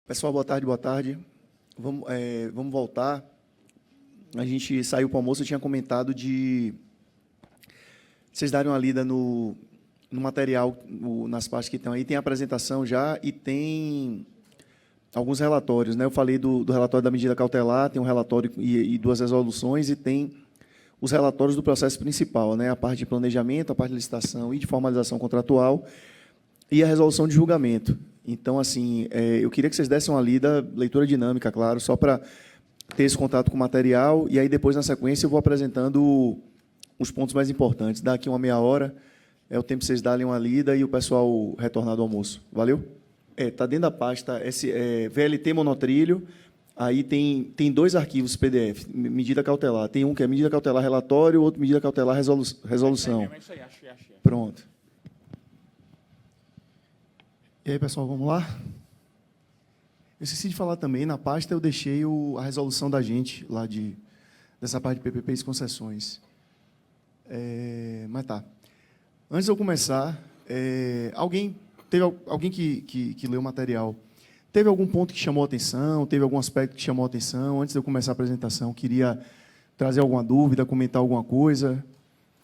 Pessoal, boa tarde, boa tarde. Vamos voltar. A gente saiu para o almoço, eu tinha comentado de vocês darem uma lida no material, nas partes que estão aí. Tem a apresentação já e tem alguns relatórios, né? Eu falei do relatório da medida cautelar, tem um relatório e duas resoluções, e tem os relatórios do processo principal, né? A parte de planejamento, a parte de licitação e de formalização contratual e a resolução de julgamento. Então, assim, eu queria que vocês dessem uma lida, leitura dinâmica, claro, só para ter esse contato com o material, e aí depois, na sequência, eu vou apresentando os pontos mais importantes. Daqui uma meia hora é o tempo que vocês darem uma lida e o pessoal retornar do almoço. Valeu? Está dentro da pasta VLT monotrilho, aí tem dois arquivos PDF, medida cautelar. Tem um que é medida cautelar relatório, outro medida cautelar resolução. É isso aí, achei. Pronto. E aí, pessoal, vamos lá? Eu esqueci de falar também, na pasta eu deixei a resolução da gente, lá dessa parte de PPPs e concessões. Mas tá. Antes de eu começar, teve alguém que leu o material, teve algum ponto que chamou a atenção, teve algum aspecto que chamou a atenção? Antes de eu começar a apresentação, queria trazer alguma dúvida, comentar alguma coisa.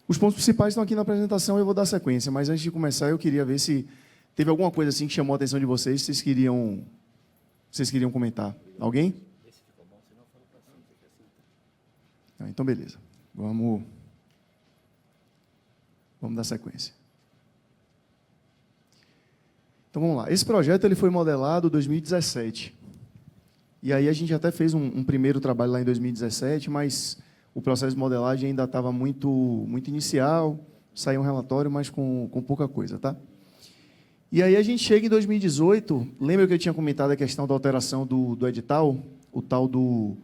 Os pontos principais estão aqui na apresentação, eu vou dar sequência, mas antes de começar, eu queria ver se teve alguma coisa assim que chamou a atenção de vocês, vocês queriam comentar. Alguém? Esse ficou bom, senão eu falo para cima. Então, beleza. Vamos dar sequência. Então, vamos lá. Esse projeto ele foi modelado em 2017. E aí a gente até fez um primeiro trabalho lá em 2017, mas o processo de modelagem ainda estava muito inicial, saiu um relatório, mas com pouca coisa, tá? E aí a gente chega em 2018, lembra que eu tinha comentado a questão da alteração do edital, o tal do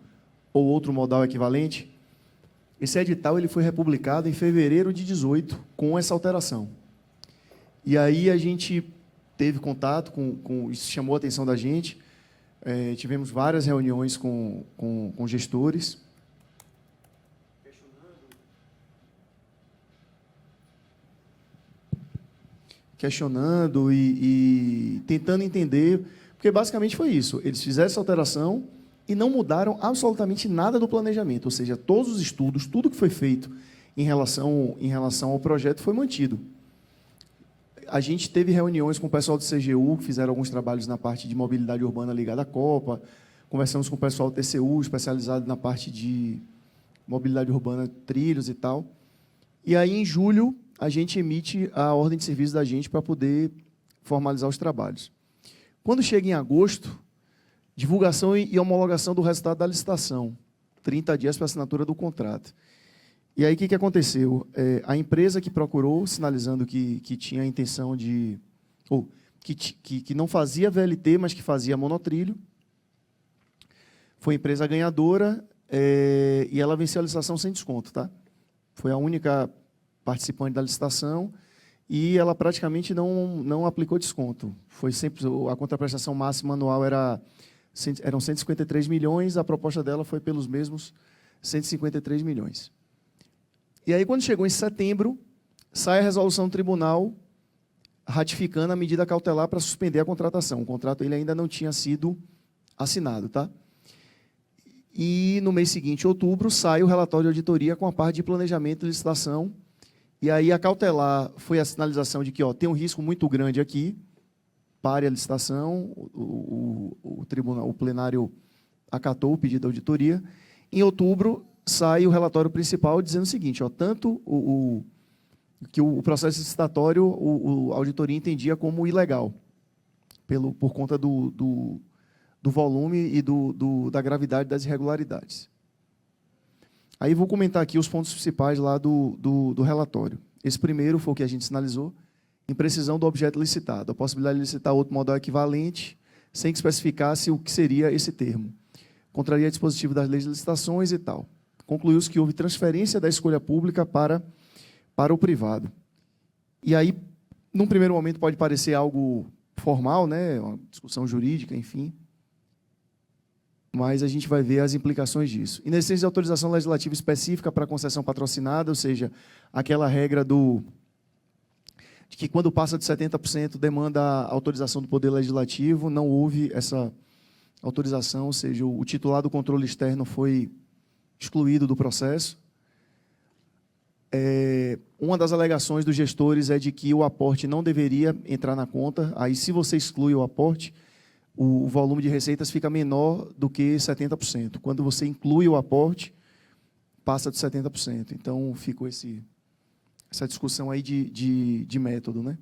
ou outro modal equivalente? Esse edital ele foi republicado em fevereiro de 2018 com essa alteração. E aí a gente teve contato isso chamou a atenção da gente, tivemos várias reuniões com gestores, questionando e tentando entender, porque basicamente foi isso. Eles fizeram essa alteração e não mudaram absolutamente nada do planejamento, ou seja, todos os estudos, tudo que foi feito em relação ao projeto foi mantido. A gente teve reuniões com o pessoal do CGU, que fizeram alguns trabalhos na parte de mobilidade urbana ligada à Copa, conversamos com o pessoal do TCU, especializado na parte de mobilidade urbana, trilhos e tal. E aí, em julho, a gente emite a ordem de serviço da gente para poder formalizar os trabalhos. Quando chega em agosto, divulgação e homologação do resultado da licitação, 30 dias para a assinatura do contrato. E aí, o que aconteceu? A empresa que procurou, sinalizando que tinha a intenção de... ou que não fazia VLT, mas que fazia monotrilho, foi a empresa ganhadora e ela venceu a licitação sem desconto, tá? Foi a única participante da licitação e ela praticamente não aplicou desconto. Foi sempre a contraprestação máxima anual eram 153 milhões, a proposta dela foi pelos mesmos 153 milhões. E aí, quando chegou em setembro, sai a resolução do tribunal ratificando a medida cautelar para suspender a contratação. O contrato ele ainda não tinha sido assinado, tá? E no mês seguinte, outubro, sai o relatório de auditoria com a parte de planejamento e licitação. E aí a cautelar foi a sinalização de que tem um risco muito grande aqui, pare a licitação, o tribunal, o plenário acatou o pedido da auditoria. Em outubro, sai o relatório principal dizendo o seguinte, tanto que o processo licitatório, a auditoria entendia como ilegal, por conta do volume e da gravidade das irregularidades. Aí vou comentar aqui os pontos principais lá do relatório. Esse primeiro foi o que a gente sinalizou, imprecisão do objeto licitado, a possibilidade de licitar outro modal equivalente, sem que especificasse o que seria esse termo. Contraria o dispositivo das leis de licitações e tal. Concluiu-se que houve transferência da escolha pública para o privado. E aí, num primeiro momento, pode parecer algo formal, né? Uma discussão jurídica, enfim, mas a gente vai ver as implicações disso. Inexistência de autorização legislativa específica para concessão patrocinada, ou seja, aquela regra de que quando passa de 70% demanda a autorização do Poder Legislativo, não houve essa autorização, ou seja, o titular do controle externo foi excluído do processo. Uma das alegações dos gestores é de que o aporte não deveria entrar na conta. Aí, se você exclui o aporte, o volume de receitas fica menor do que 70%. Quando você inclui o aporte, passa de 70%. Então, ficou essa discussão aí de método, né?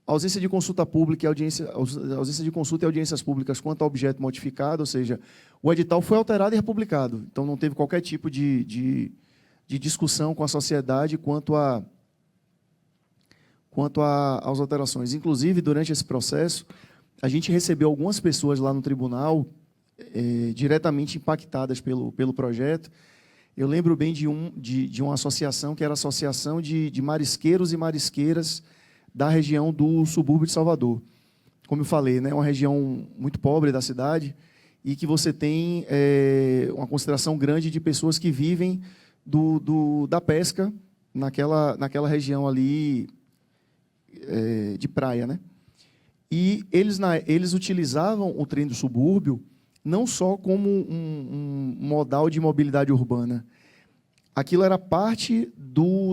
A ausência de consulta pública e ausência de consulta e audiências públicas quanto ao objeto modificado, ou seja, o edital foi alterado e republicado. Então, não teve qualquer tipo de discussão com a sociedade quanto às alterações. Inclusive, durante esse processo, a gente recebeu algumas pessoas lá no tribunal diretamente impactadas pelo projeto. Eu lembro bem de uma associação, que era a Associação de Marisqueiros e Marisqueiras da região do subúrbio de Salvador. Como eu falei, né, é uma região muito pobre da cidade e que você tem uma concentração grande de pessoas que vivem da pesca naquela região ali de praia, né? E eles utilizavam o trem do subúrbio não só como um modal de mobilidade urbana. Aquilo era parte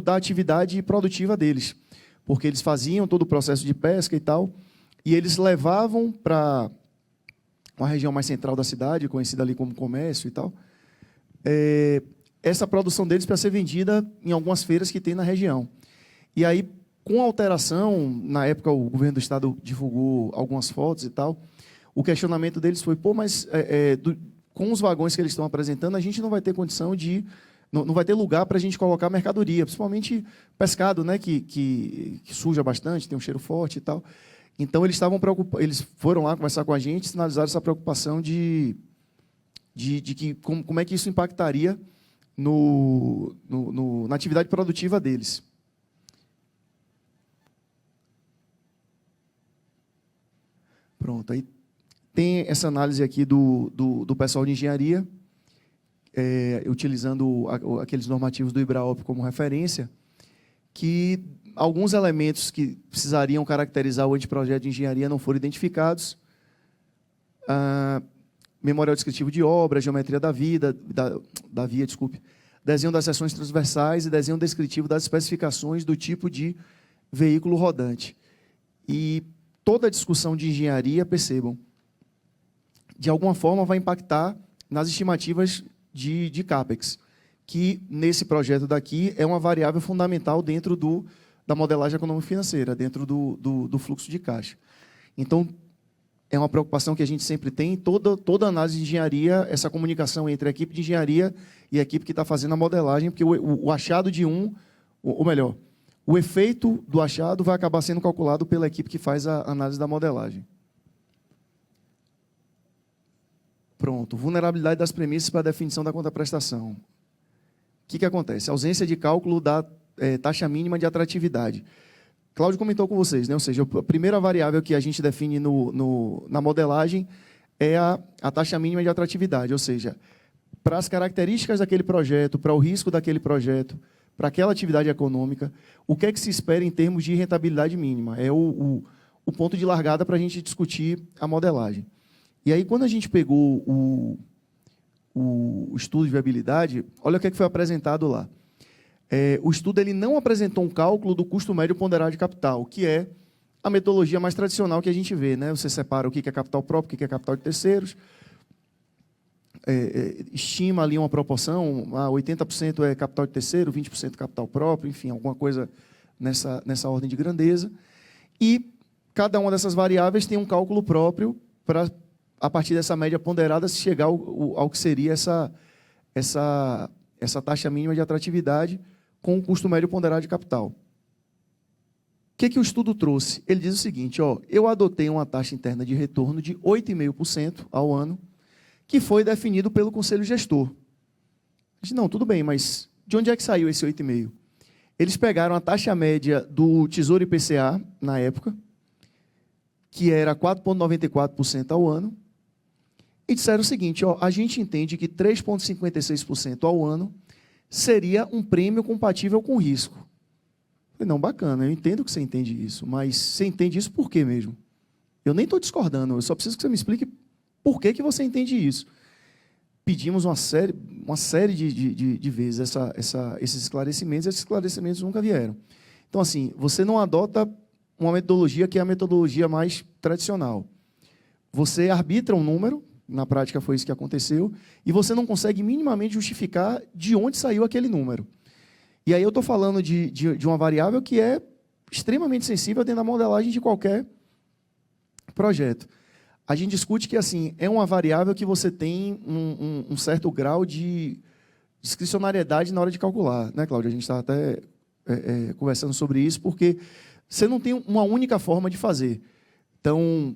da atividade produtiva deles, porque eles faziam todo o processo de pesca e tal, e eles levavam para uma região mais central da cidade, conhecida ali como comércio e tal, essa produção deles para ser vendida em algumas feiras que tem na região. E aí, com a alteração, na época o governo do estado divulgou algumas fotos e tal, o questionamento deles foi, mas com os vagões que eles estão apresentando, a gente não vai ter condição não vai ter lugar para a gente colocar mercadoria, principalmente pescado, né, que suja bastante, tem um cheiro forte e tal. Então, eles foram lá conversar com a gente, sinalizaram essa preocupação de que como é que isso impactaria na atividade produtiva deles. Pronto, aí tem essa análise aqui do pessoal de engenharia, utilizando aqueles normativos do IBRAOP como referência, que alguns elementos que precisariam caracterizar o anteprojeto de engenharia não foram identificados. Memorial descritivo de obra, geometria da via, desenho das seções transversais e desenho descritivo das especificações do tipo de veículo rodante. E toda a discussão de engenharia, percebam, de alguma forma vai impactar nas estimativas de CAPEX, que nesse projeto daqui é uma variável fundamental dentro da modelagem econômico-financeira, dentro do fluxo de caixa. Então, é uma preocupação que a gente sempre tem, toda análise de engenharia, essa comunicação entre a equipe de engenharia e a equipe que está fazendo a modelagem, porque o achado de ou melhor, o efeito do achado vai acabar sendo calculado pela equipe que faz a análise da modelagem. Pronto, vulnerabilidade das premissas para a definição da contraprestação. O que acontece? A ausência de cálculo da taxa mínima de atratividade. Cláudio comentou com vocês, né? Ou seja, a primeira variável que a gente define na modelagem é a taxa mínima de atratividade, ou seja, para as características daquele projeto, para o risco daquele projeto, para aquela atividade econômica, o que é que se espera em termos de rentabilidade mínima? É o ponto de largada para a gente discutir a modelagem. E aí, quando a gente pegou o estudo de viabilidade, olha o que foi apresentado lá. O estudo ele não apresentou um cálculo do custo médio ponderado de capital, que é a metodologia mais tradicional que a gente vê, né? Você separa o que é capital próprio, o que é capital de terceiros, estima ali uma proporção, 80% é capital de terceiro, 20% capital próprio, enfim, alguma coisa nessa ordem de grandeza. E cada uma dessas variáveis tem um cálculo próprio para, a partir dessa média ponderada, se chegar ao que seria essa taxa mínima de atratividade com o custo médio ponderado de capital. O que o estudo trouxe? Ele diz o seguinte, eu adotei uma taxa interna de retorno de 8,5% ao ano, que foi definido pelo Conselho Gestor. A gente, não, tudo bem, mas de onde é que saiu esse 8,5%? Eles pegaram a taxa média do Tesouro IPCA, na época, que era 4,94% ao ano, e disseram o seguinte, a gente entende que 3,56% ao ano seria um prêmio compatível com risco. Eu falei, não, bacana, eu entendo que você entende isso, mas você entende isso por quê mesmo? Eu nem estou discordando, eu só preciso que você me explique por que, que você entende isso. Pedimos uma série de vezes esses esclarecimentos nunca vieram. Então, assim, você não adota uma metodologia que é a metodologia mais tradicional. Você arbitra um número, na prática foi isso que aconteceu, e você não consegue minimamente justificar de onde saiu aquele número. E aí eu estou falando de uma variável que é extremamente sensível dentro da modelagem de qualquer projeto. A gente discute que assim é uma variável que você tem um certo grau de discricionariedade na hora de calcular, né, Cláudia? A gente está até conversando sobre isso, porque você não tem uma única forma de fazer. Então,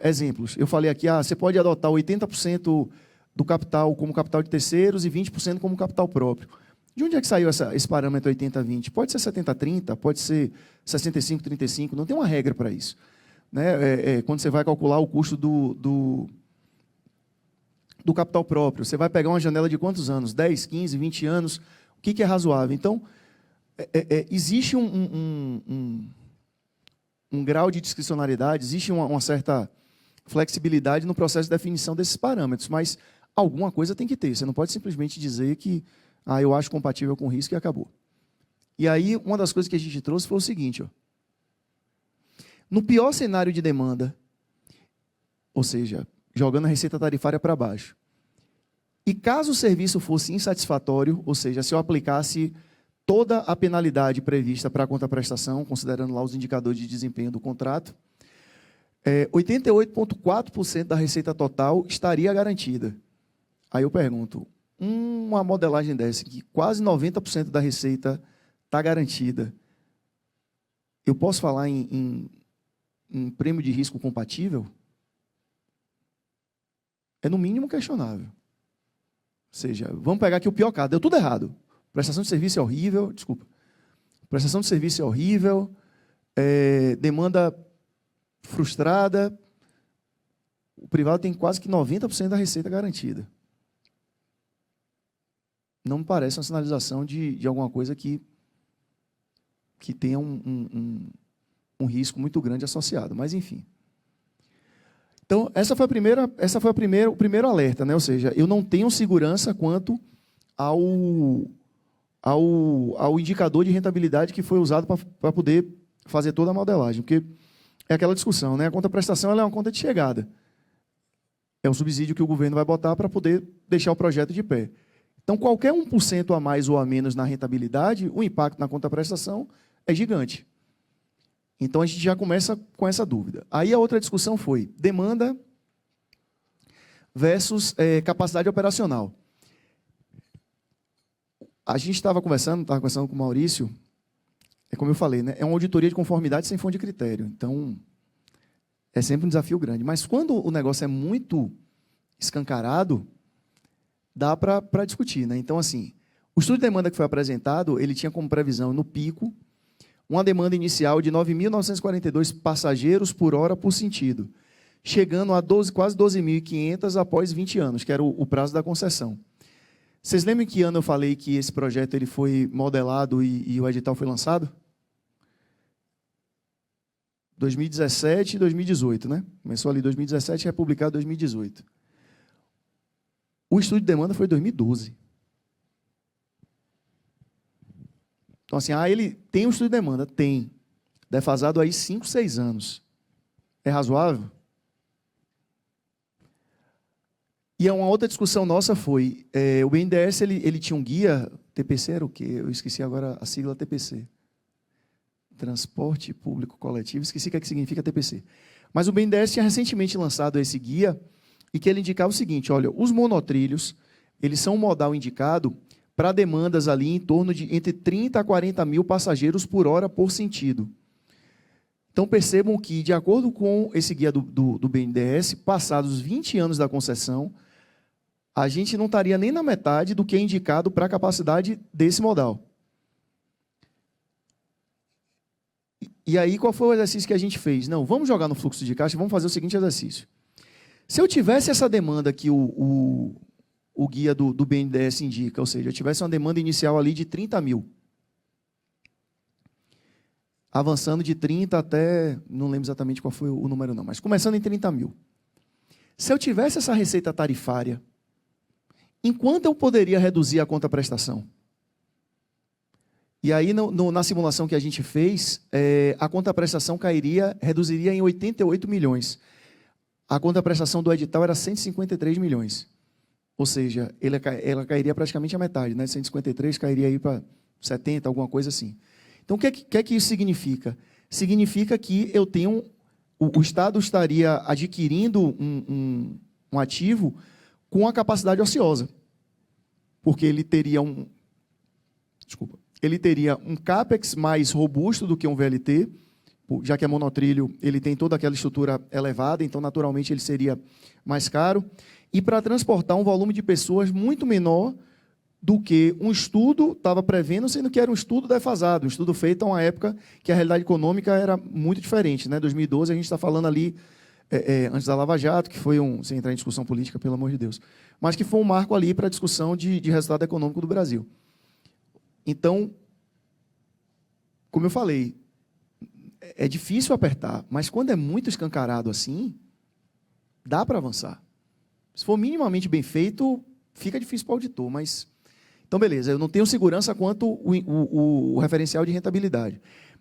exemplos. Eu falei aqui, você pode adotar 80% do capital como capital de terceiros e 20% como capital próprio. De onde é que saiu esse parâmetro 80-20? Pode ser 70-30, pode ser 65-35, não tem uma regra para isso. Né? Quando você vai calcular o custo do capital próprio, você vai pegar uma janela de quantos anos? 10, 15, 20 anos? O que é razoável? Então, existe um grau de discricionariedade, existe uma certa flexibilidade no processo de definição desses parâmetros, mas alguma coisa tem que ter. Você não pode simplesmente dizer que eu acho compatível com o risco e acabou. E aí, uma das coisas que a gente trouxe foi o seguinte, ó. No pior cenário de demanda, ou seja, jogando a receita tarifária para baixo, e caso o serviço fosse insatisfatório, ou seja, se eu aplicasse toda a penalidade prevista para a contraprestação, considerando lá os indicadores de desempenho do contrato, 88,4% da receita total estaria garantida. Aí eu pergunto, uma modelagem dessa, que quase 90% da receita está garantida, eu posso falar em prêmio de risco compatível? É no mínimo questionável. Ou seja, vamos pegar aqui o pior caso, deu tudo errado. Prestação de serviço é horrível, desculpa. Prestação de serviço é horrível, demanda frustrada, o privado tem quase que 90% da receita garantida. Não me parece uma sinalização de alguma coisa que tenha um risco muito grande associado, mas enfim. Então, essa foi o primeiro alerta, né? Ou seja, eu não tenho segurança quanto ao indicador de rentabilidade que foi usado para poder fazer toda a modelagem, porque é aquela discussão, né? A contraprestação ela é uma conta de chegada. É um subsídio que o governo vai botar para poder deixar o projeto de pé. Então, qualquer 1% a mais ou a menos na rentabilidade, o impacto na contraprestação é gigante. Então, a gente já começa com essa dúvida. Aí, a outra discussão foi demanda versus capacidade operacional. A gente estava conversando com o Maurício, como eu falei, né, é uma auditoria de conformidade sem fonte de critério. Então, é sempre um desafio grande. Mas, quando o negócio é muito escancarado, dá para discutir. Né? Então, assim, o estudo de demanda que foi apresentado, ele tinha como previsão, no pico, uma demanda inicial de 9.942 passageiros por hora por sentido, chegando a quase 12.500 após 20 anos, que era o prazo da concessão. Vocês lembram que ano eu falei que esse projeto ele foi modelado e o edital foi lançado? 2017 e 2018, né? Começou ali 2017 e é publicado 2018. O estudo de demanda foi 2012. Então, assim, ele tem um estudo de demanda? Tem. Defasado aí 5, 6 anos. É razoável? E uma outra discussão nossa foi, o BNDES ele tinha um guia, TPC era o quê? Eu esqueci agora a sigla TPC. Transporte Público Coletivo, esqueci o que significa TPC. Mas o BNDES tinha recentemente lançado esse guia e que ele indicava o seguinte, olha, os monotrilhos, eles são um modal indicado para demandas ali em torno de entre 30 a 40 mil passageiros por hora por sentido. Então, percebam que, de acordo com esse guia do BNDES, passados 20 anos da concessão, a gente não estaria nem na metade do que é indicado para a capacidade desse modal. E aí, qual foi o exercício que a gente fez? Não, vamos jogar no fluxo de caixa, vamos fazer o seguinte exercício. Se eu tivesse essa demanda que o guia do BNDES indica, ou seja, eu tivesse uma demanda inicial ali de 30 mil, avançando de 30 até, não lembro exatamente qual foi o número não, mas começando em 30 mil. Se eu tivesse essa receita tarifária, em quanto eu poderia reduzir a conta-prestação? E aí, na simulação que a gente fez, a conta-prestação reduziria em 88 milhões. A conta-prestação do edital era 153 milhões. Ou seja, ela cairia praticamente a metade, né? 153 cairia aí para 70, alguma coisa assim. Então, o que é que isso significa? Significa que eu tenho... O Estado estaria adquirindo um ativo com a capacidade ociosa. Porque ele teria ele teria um CAPEX mais robusto do que um VLT, já que é monotrilho, ele tem toda aquela estrutura elevada, então, naturalmente, ele seria mais caro. E para transportar um volume de pessoas muito menor do que um estudo estava prevendo, sendo que era um estudo defasado, um estudo feito a uma época que a realidade econômica era muito diferente. Né? 2012, a gente está falando ali, antes da Lava Jato, que foi sem entrar em discussão política, pelo amor de Deus, mas que foi um marco ali para a discussão de resultado econômico do Brasil. Então, como eu falei, é difícil apertar, mas quando é muito escancarado assim, dá para avançar. Se for minimamente bem feito, fica difícil para o auditor, mas... Então, beleza, eu não tenho segurança quanto o referencial de rentabilidade.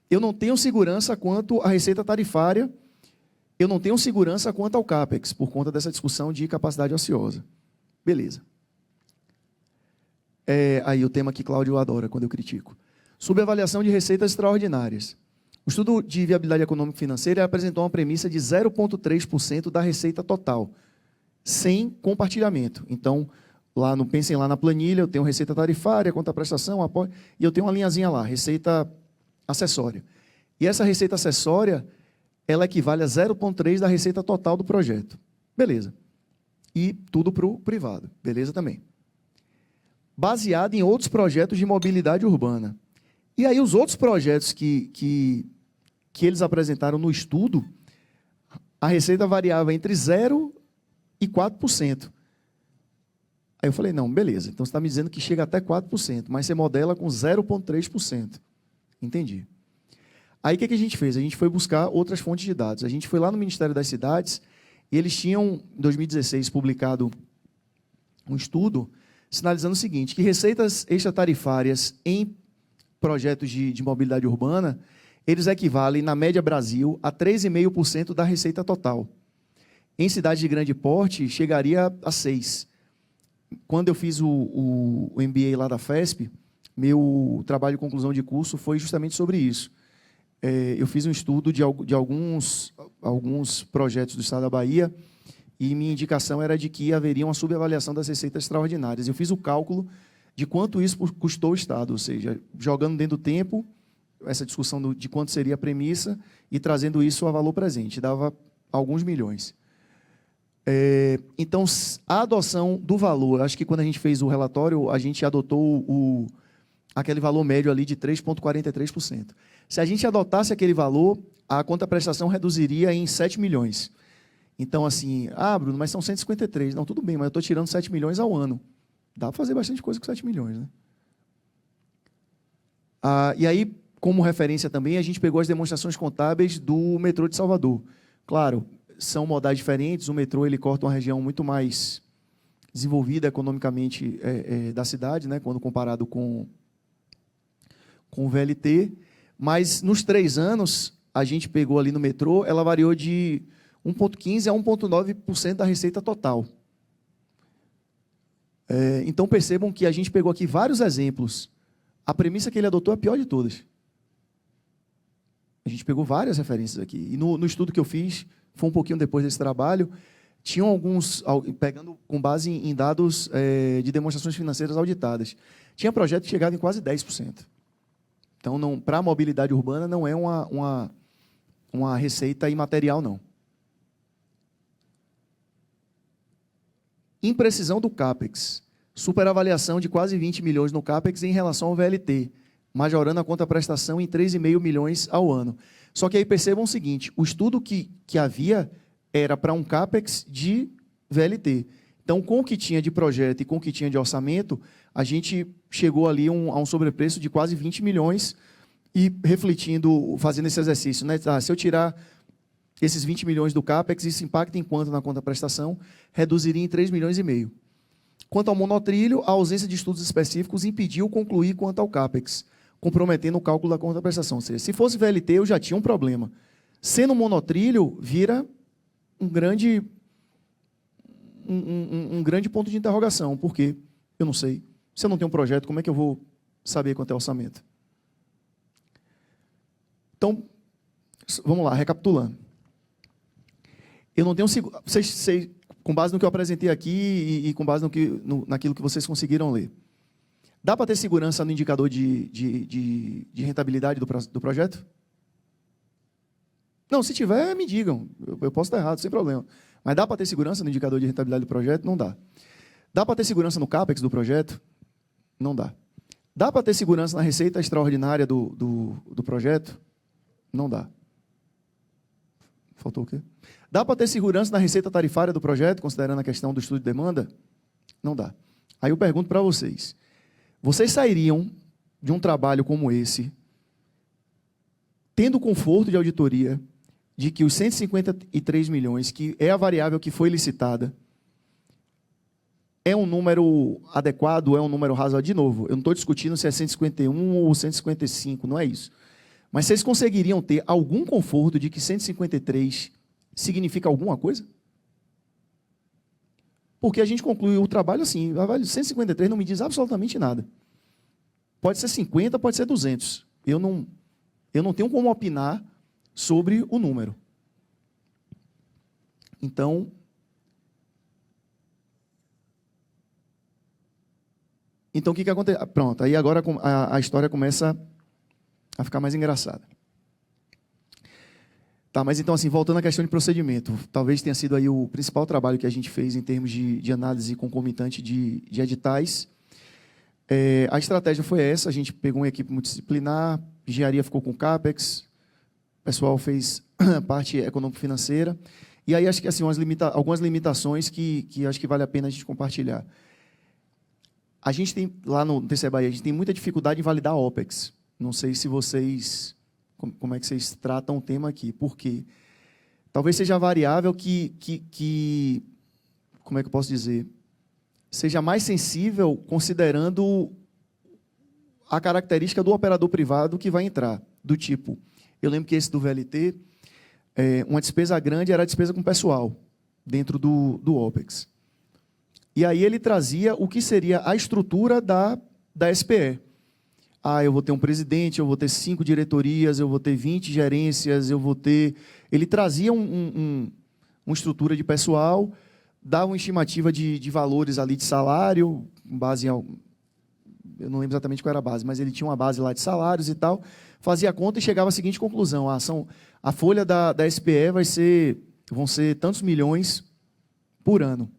Eu não tenho segurança quanto a receita tarifária, eu não tenho segurança quanto ao CAPEX, por conta dessa discussão de capacidade ociosa. Beleza. Aí o tema que Cláudio adora, quando eu critico. Subavaliação de receitas extraordinárias. O estudo de viabilidade econômico-financeira apresentou uma premissa de 0,3% da receita total, sem compartilhamento. Então, pensem lá na planilha, eu tenho receita tarifária, conta-prestação, apoio, e eu tenho uma linhazinha lá, receita acessória. E essa receita acessória, ela equivale a 0,3% da receita total do projeto. Beleza. E tudo para o privado. Beleza também. Baseado em outros projetos de mobilidade urbana. E aí, os outros projetos que eles apresentaram no estudo, a receita variava entre 0% e 4%. Aí eu falei, não, beleza, então você está me dizendo que chega até 4%, mas você modela com 0,3%. Entendi. Aí, o que a gente fez? A gente foi buscar outras fontes de dados. A gente foi lá no Ministério das Cidades e eles tinham, em 2016, publicado um estudo sinalizando o seguinte, que receitas extratarifárias em projetos de mobilidade urbana, eles equivalem, na média Brasil, a 3,5% da receita total. Em cidades de grande porte, chegaria a 6%. Quando eu fiz o MBA lá da FESP, meu trabalho de conclusão de curso foi justamente sobre isso. Eu fiz um estudo de alguns projetos do Estado da Bahia e minha indicação era de que haveria uma subavaliação das receitas extraordinárias. Eu fiz o cálculo de quanto isso custou ao Estado, ou seja, jogando dentro do tempo, essa discussão de quanto seria a premissa e trazendo isso a valor presente. Dava alguns milhões. Então, a adoção do valor, acho que quando a gente fez o relatório, a gente adotou aquele valor médio ali de 3,43%. Se a gente adotasse aquele valor, a conta-prestação reduziria em 7 milhões. Então, assim, Bruno, mas são 153. Não, tudo bem, mas eu estou tirando 7 milhões ao ano. Dá para fazer bastante coisa com 7 milhões, né? E aí, como referência também, a gente pegou as demonstrações contábeis do metrô de Salvador. Claro, são modais diferentes, o metrô ele corta uma região muito mais desenvolvida economicamente da cidade, né, quando comparado com o VLT, mas nos 3 anos, a gente pegou ali no metrô, ela variou de 1,15% a 1,9% da receita total. Então, percebam que a gente pegou aqui vários exemplos. A premissa que ele adotou é a pior de todas. A gente pegou várias referências aqui. E no estudo que eu fiz, foi um pouquinho depois desse trabalho, tinham alguns, pegando com base em dados de demonstrações financeiras auditadas. Tinha projeto que chegava em quase 10%. Então, para a mobilidade urbana, não é uma receita imaterial, não. Imprecisão do CAPEX. Superavaliação de quase 20 milhões no CAPEX em relação ao VLT, majorando a conta-prestação em 3,5 milhões ao ano. Só que aí percebam o seguinte, o estudo que havia era para um CAPEX de VLT. Então, com o que tinha de projeto e com o que tinha de orçamento, a gente chegou ali a um sobrepreço de quase 20 milhões e refletindo, fazendo esse exercício, né? Se eu tirar esses 20 milhões do CAPEX, isso impacta em quanto na conta prestação? Reduziria em 3,5 milhões. Quanto ao monotrilho, a ausência de estudos específicos impediu concluir quanto ao CAPEX, comprometendo o cálculo da conta prestação. Ou seja, se fosse VLT, eu já tinha um problema. Sendo monotrilho, vira um grande ponto de interrogação. Por quê? Eu não sei. Se eu não tenho um projeto, como é que eu vou saber quanto é o orçamento? Então, vamos lá, recapitulando. Eu não tenho vocês, com base no que eu apresentei aqui e com base naquilo que vocês conseguiram ler. Dá para ter segurança no indicador de rentabilidade do projeto? Não, se tiver, me digam. Eu posso estar errado, sem problema. Mas dá para ter segurança no indicador de rentabilidade do projeto? Não dá. Dá para ter segurança no CAPEX do projeto? Não dá. Dá para ter segurança na receita extraordinária do projeto? Não dá. Faltou o quê? Dá para ter segurança na receita tarifária do projeto, considerando a questão do estudo de demanda? Não dá. Aí eu pergunto para vocês. Vocês sairiam de um trabalho como esse, tendo o conforto de auditoria, de que os 153 milhões, que é a variável que foi licitada, é um número adequado, é um número razoável? De novo, eu não estou discutindo se é 151 ou 155, não é isso. Mas vocês conseguiriam ter algum conforto de que 153 significa alguma coisa? Porque a gente conclui o trabalho assim, 153 não me diz absolutamente nada. Pode ser 50, pode ser 200. Eu não tenho como opinar sobre o número. Então, o que acontece? Pronto, aí agora a história começa a ficar mais engraçada. Tá, mas então, assim, voltando à questão de procedimento, talvez tenha sido aí o principal trabalho que a gente fez em termos de análise concomitante de editais. A estratégia foi essa, a gente pegou uma equipe multidisciplinar, engenharia ficou com CAPEX, o pessoal fez parte econômico-financeira, e aí acho que assim, algumas limitações que acho que vale a pena a gente compartilhar. A gente tem, lá no TCE Bahia, a gente tem muita dificuldade em validar a OPEX. Não sei se vocês, como é que vocês tratam o tema aqui, porque talvez seja a variável que como é que eu posso dizer, seja mais sensível considerando a característica do operador privado que vai entrar, do tipo, eu lembro que esse do VLT, uma despesa grande era a despesa com pessoal, dentro do OPEX. E aí ele trazia o que seria a estrutura da SPE. Eu vou ter um presidente, eu vou ter 5 diretorias, eu vou ter 20 gerências, eu vou ter... Ele trazia uma estrutura de pessoal, dava uma estimativa de valores ali de salário, base em... Eu não lembro exatamente qual era a base, mas ele tinha uma base lá de salários e tal, fazia a conta e chegava à seguinte conclusão, a folha da SPE vão ser tantos milhões por ano.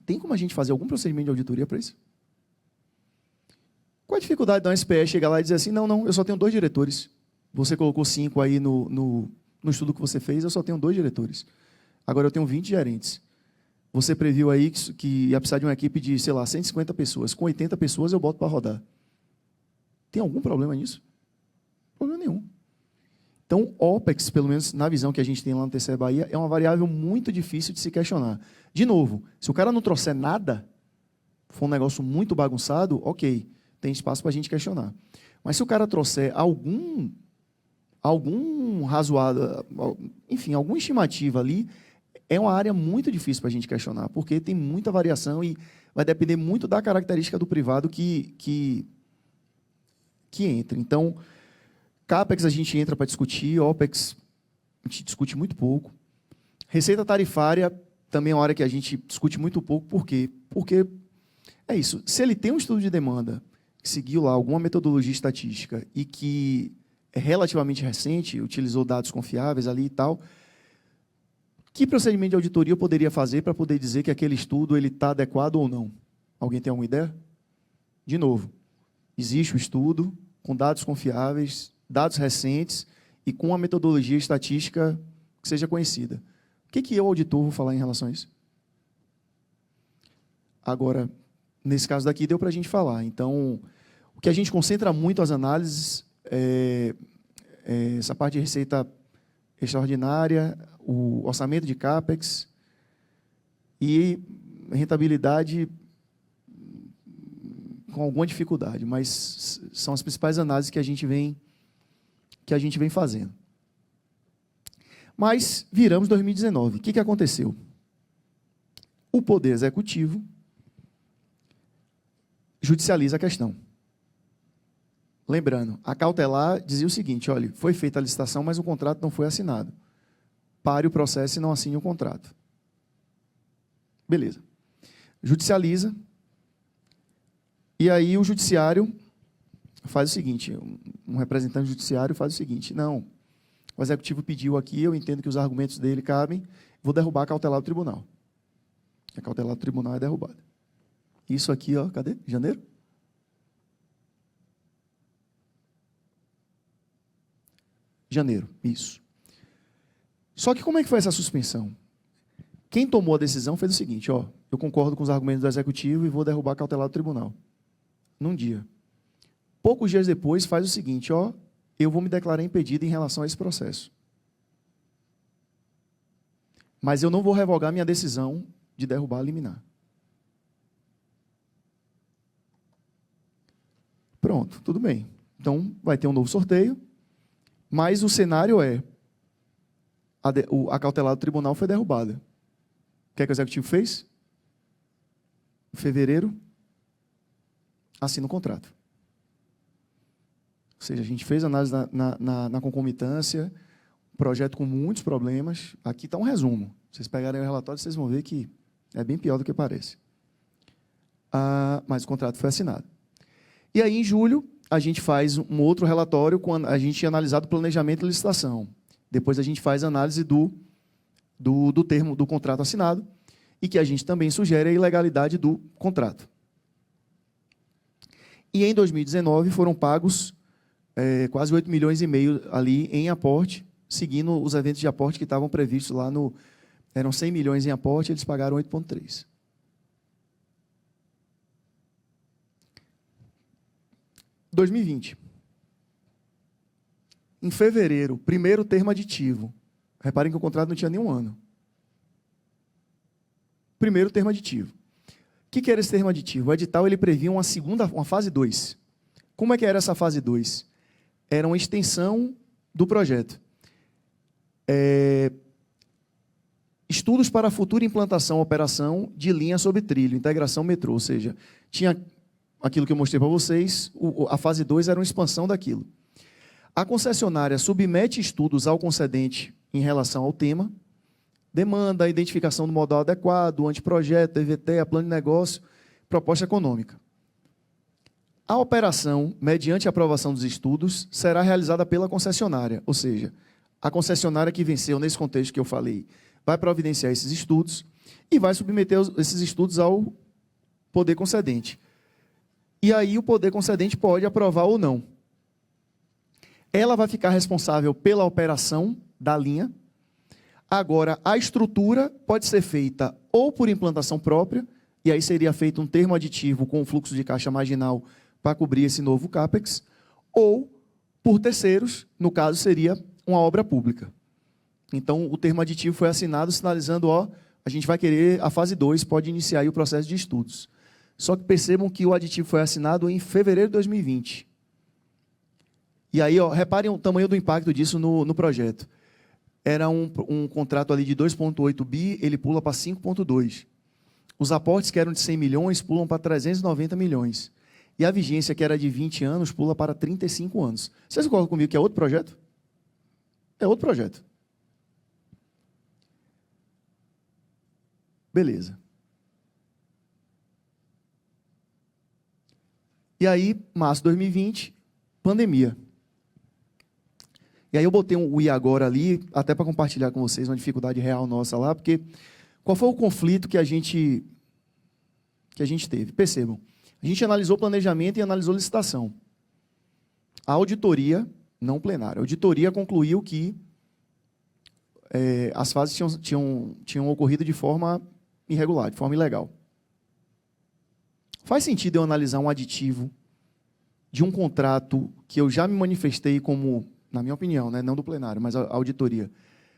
Tem como a gente fazer algum procedimento de auditoria para isso? Qual a dificuldade da SPE chegar lá e dizer assim, não, eu só tenho 2 diretores. Você colocou 5 aí no estudo que você fez, eu só tenho 2 diretores. Agora eu tenho 20 gerentes. Você previu aí que ia precisar de uma equipe de, sei lá, 150 pessoas. Com 80 pessoas eu boto para rodar. Tem algum problema nisso? Problema nenhum. Então, OPEX, pelo menos na visão que a gente tem lá no TCE Bahia, é uma variável muito difícil de se questionar. De novo, se o cara não trouxer nada, for um negócio muito bagunçado, ok, tem espaço para a gente questionar. Mas se o cara trouxer algum razoável, enfim, alguma estimativa ali, é uma área muito difícil para a gente questionar, porque tem muita variação e vai depender muito da característica do privado que entra. Então, CAPEX a gente entra para discutir, OPEX a gente discute muito pouco. Receita tarifária também é uma área que a gente discute muito pouco. Por quê? Porque é isso. Se ele tem um estudo de demanda que seguiu lá alguma metodologia estatística e que é relativamente recente, utilizou dados confiáveis ali e tal, que procedimento de auditoria eu poderia fazer para poder dizer que aquele estudo está adequado ou não? Alguém tem alguma ideia? De novo, existe o estudo com dados confiáveis, dados recentes e com uma metodologia estatística que seja conhecida. O que eu, auditor, vou falar em relação a isso? Agora, nesse caso daqui, deu para a gente falar. Então, o Porque a gente concentra muito as análises, essa parte de receita extraordinária, o orçamento de CAPEX e rentabilidade com alguma dificuldade, mas são as principais análises que a gente vem fazendo. Mas viramos 2019. O que aconteceu? O Poder Executivo judicializa a questão. Lembrando, a cautelar dizia o seguinte: olha, foi feita a licitação, mas o contrato não foi assinado. Pare o processo e não assine o contrato. Beleza. Judicializa. E aí o judiciário faz o seguinte, um representante do judiciário faz o seguinte: não, o executivo pediu aqui, eu entendo que os argumentos dele cabem, vou derrubar a cautelar do tribunal. A cautelar do tribunal é derrubada. Isso aqui, ó, cadê? Janeiro? Janeiro, isso. Só que como é que foi essa suspensão? Quem tomou a decisão fez o seguinte: ó, eu concordo com os argumentos do executivo e vou derrubar a cautelar do tribunal. Num dia. Poucos dias depois, faz o seguinte: ó, eu vou me declarar impedido em relação a esse processo. Mas eu não vou revogar minha decisão de derrubar a liminar. Pronto, tudo bem. Então, vai ter um novo sorteio, mas o cenário é a cautelar do tribunal foi derrubada. O que é que o executivo fez? Em fevereiro, assina o contrato. Ou seja, a gente fez análise na concomitância, um projeto com muitos problemas. Aqui está um resumo. Vocês pegarem o relatório, vocês vão ver que é bem pior do que parece. Mas o contrato foi assinado. E aí, em julho, a gente faz um outro relatório, quando a gente tinha analisado o planejamento e licitação. Depois a gente faz a análise do termo do contrato assinado, e que a gente também sugere a ilegalidade do contrato. E em 2019 foram pagos quase 8,5 milhões ali em aporte, seguindo os eventos de aporte que estavam previstos lá no... Eram 100 milhões em aporte, eles pagaram 8,3. 2020. Em fevereiro, primeiro termo aditivo. Reparem que o contrato não tinha nenhum ano. Primeiro termo aditivo. O que era esse termo aditivo? O edital ele previa uma fase 2. Como é que era essa fase 2? Era uma extensão do projeto. Estudos para a futura implantação e operação de linha sob trilho, integração metrô. Ou seja, tinha aquilo que eu mostrei para vocês, a fase 2 era uma expansão daquilo. A concessionária submete estudos ao concedente em relação ao tema, demanda a identificação do modal adequado, anteprojeto, EVT, a plano de negócio, proposta econômica. A operação, mediante a aprovação dos estudos, será realizada pela concessionária, ou seja, a concessionária que venceu nesse contexto que eu falei, vai providenciar esses estudos e vai submeter esses estudos ao poder concedente. E aí o poder concedente pode aprovar ou não. Ela vai ficar responsável pela operação da linha. Agora, a estrutura pode ser feita ou por implantação própria, e aí seria feito um termo aditivo com o fluxo de caixa marginal para cobrir esse novo CAPEX, ou por terceiros, no caso seria uma obra pública. Então, o termo aditivo foi assinado sinalizando, ó, a gente vai querer, a fase 2 pode iniciar aí o processo de estudos. Só que percebam que o aditivo foi assinado em fevereiro de 2020. E aí, ó, reparem o tamanho do impacto disso no projeto. Era um contrato ali de 2,8 bi, ele pula para 5,2. Os aportes que eram de 100 milhões pulam para 390 milhões. E a vigência, que era de 20 anos, pula para 35 anos. Vocês concordam comigo que é outro projeto? É outro projeto. Beleza. E aí, março de 2020, pandemia. E aí eu botei o I agora ali, até para compartilhar com vocês uma dificuldade real nossa lá, porque qual foi o conflito que a gente teve? Percebam, a gente analisou planejamento e analisou licitação. A auditoria, não plenária, a auditoria concluiu que as fases tinham ocorrido de forma irregular, de forma ilegal. Faz sentido eu analisar um aditivo de um contrato que eu já me manifestei como, na minha opinião, né, não do plenário, mas a auditoria,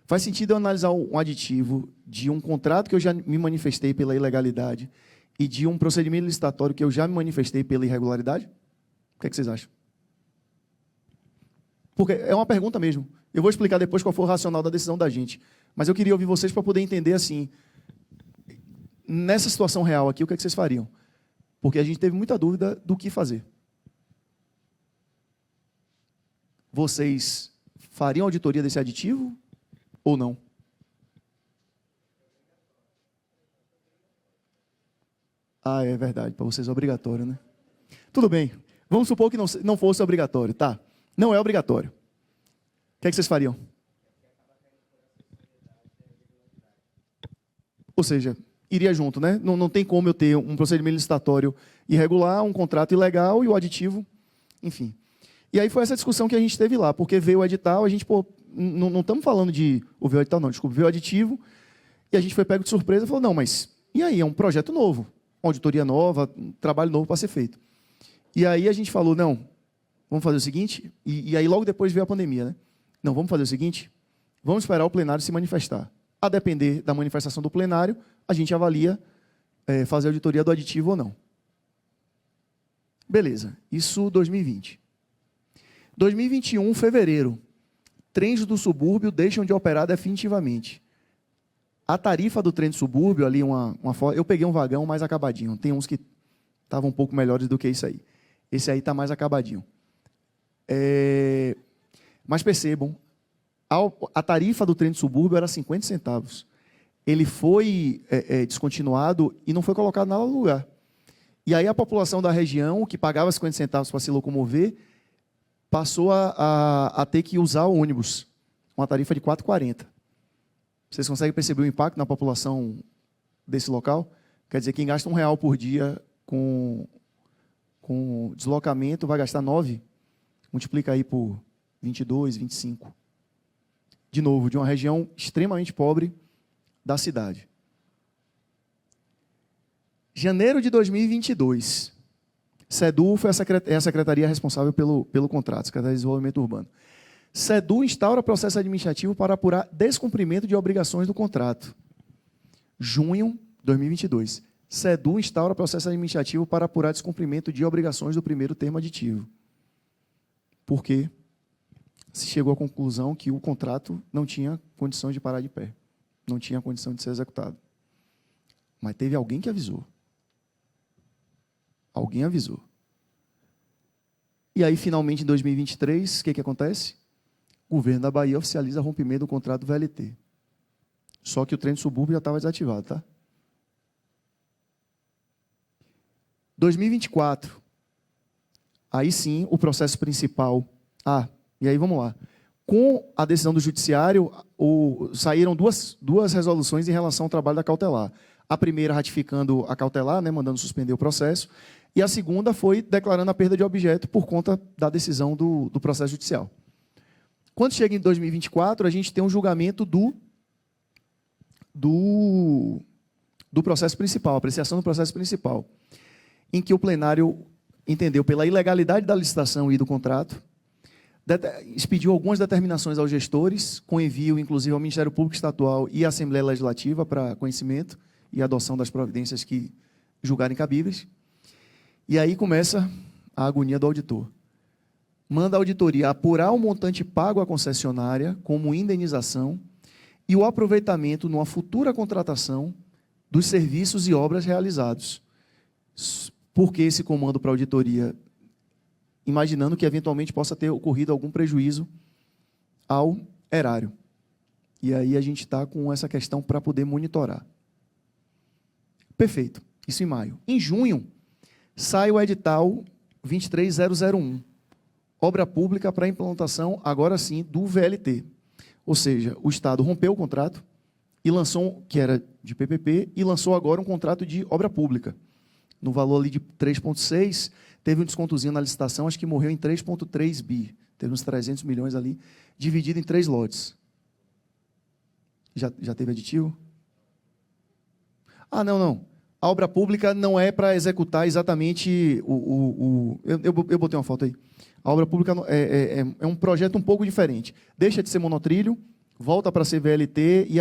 faz sentido eu analisar um aditivo de um contrato que eu já me manifestei pela ilegalidade e de um procedimento licitatório que eu já me manifestei pela irregularidade? O que é que vocês acham? Porque é uma pergunta mesmo. Eu vou explicar depois qual foi o racional da decisão da gente. Mas eu queria ouvir vocês para poder entender, assim, nessa situação real aqui, o que é que vocês fariam? Porque a gente teve muita dúvida do que fazer. Vocês fariam auditoria desse aditivo ou não? Ah, é verdade. Para vocês é obrigatório, né? Tudo bem. Vamos supor que não fosse obrigatório. Tá. Não é obrigatório. O que é que vocês fariam? Ou seja, iria junto, né? Não tem como eu ter um procedimento licitatório irregular, um contrato ilegal e o aditivo, enfim. E aí foi essa discussão que a gente teve lá, porque veio o edital, a gente, pô, não estamos falando de... Ou veio o edital, não, desculpa, veio o aditivo, e a gente foi pego de surpresa e falou, não, mas e aí? É um projeto novo, uma auditoria nova, um trabalho novo para ser feito. E aí a gente falou, não, vamos fazer o seguinte, e aí logo depois veio a pandemia, né? Não, vamos fazer o seguinte, vamos esperar o plenário se manifestar. A depender da manifestação do plenário, a gente avalia fazer a auditoria do aditivo ou não. Beleza, isso 2020. 2021, fevereiro, trens do subúrbio deixam de operar definitivamente. A tarifa do trem do subúrbio, ali eu peguei um vagão mais acabadinho, tem uns que estavam um pouco melhores do que isso aí. Esse aí está mais acabadinho. Mas percebam, a tarifa do trem do subúrbio era 50 centavos. Ele foi descontinuado e não foi colocado nada no lugar. E aí a população da região, que pagava 50 centavos para se locomover, passou a ter que usar o ônibus, uma tarifa de R$ 4,40. Vocês conseguem perceber o impacto na população desse local? Quer dizer, quem gasta R$ 1 por dia com deslocamento vai gastar 9. Multiplica aí por 22, 25. De novo, de uma região extremamente pobre da cidade. Janeiro de 2022, SEDU foi a secretaria responsável pelo contrato, Secretaria de Desenvolvimento Urbano. SEDU instaura processo administrativo para apurar descumprimento de obrigações do contrato. Junho de 2022, SEDU instaura processo administrativo para apurar descumprimento de obrigações do primeiro termo aditivo. Por quê? Se chegou à conclusão que o contrato não tinha condição de parar de pé, não tinha condição de ser executado. Mas teve alguém que avisou. Alguém avisou. E aí, finalmente, em 2023, o que acontece? O governo da Bahia oficializa rompimento do contrato do VLT. Só que o trem do subúrbio já estava desativado, tá? 2024. Aí sim, o processo principal. E aí vamos lá. Com a decisão do judiciário, saíram duas resoluções em relação ao trabalho da cautelar. A primeira ratificando a cautelar, né, mandando suspender o processo, e a segunda foi declarando a perda de objeto por conta da decisão do processo judicial. Quando chega em 2024, a gente tem um julgamento do processo principal, apreciação do processo principal, em que o plenário entendeu pela ilegalidade da licitação e do contrato, expediu algumas determinações aos gestores, com envio, inclusive, ao Ministério Público Estadual e à Assembleia Legislativa para conhecimento e adoção das providências que julgarem cabíveis. E aí começa a agonia do auditor. Manda a auditoria apurar o montante pago à concessionária como indenização e o aproveitamento numa futura contratação dos serviços e obras realizados. Por que esse comando para a auditoria? Imaginando que, eventualmente, possa ter ocorrido algum prejuízo ao erário. E aí a gente está com essa questão para poder monitorar. Perfeito. Isso em maio. Em junho, sai o edital 23001. Obra pública para implantação, agora sim, do VLT. Ou seja, o Estado rompeu o contrato e lançou, que era de PPP, e lançou agora um contrato de obra pública. No valor ali de 3,6, teve um descontozinho na licitação, acho que morreu em 3,3 bi. Teve uns 300 milhões ali, dividido em 3 lotes. Já teve aditivo? Não. A obra pública não é para executar exatamente eu botei uma foto aí. A obra pública é um projeto um pouco diferente. Deixa de ser monotrilho, volta para ser VLT e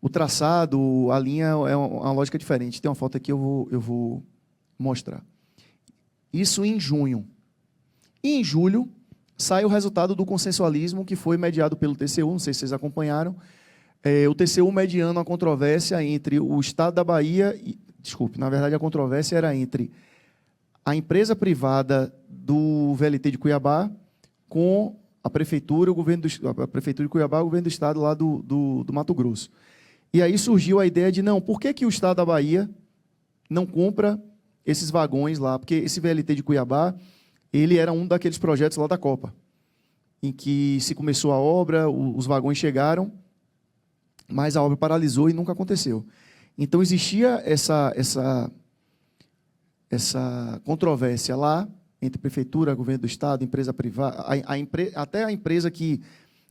o traçado, a linha é uma lógica diferente. Tem uma foto aqui, eu vou mostrar. Isso em junho. E em julho, sai o resultado do consensualismo que foi mediado pelo TCU, não sei se vocês acompanharam. O TCU mediando a controvérsia entre o Estado da Bahia... Desculpe, na verdade, a controvérsia era entre a empresa privada do VLT de Cuiabá com a Prefeitura, a Prefeitura de Cuiabá e o Governo do Estado lá do Mato Grosso. E aí surgiu a ideia de, não, por que o Estado da Bahia não compra esses vagões lá? Porque esse VLT de Cuiabá, ele era um daqueles projetos lá da Copa, em que se começou a obra, os vagões chegaram, mas a obra paralisou e nunca aconteceu. Então, existia essa controvérsia lá, entre Prefeitura, Governo do Estado, empresa privada, até a empresa que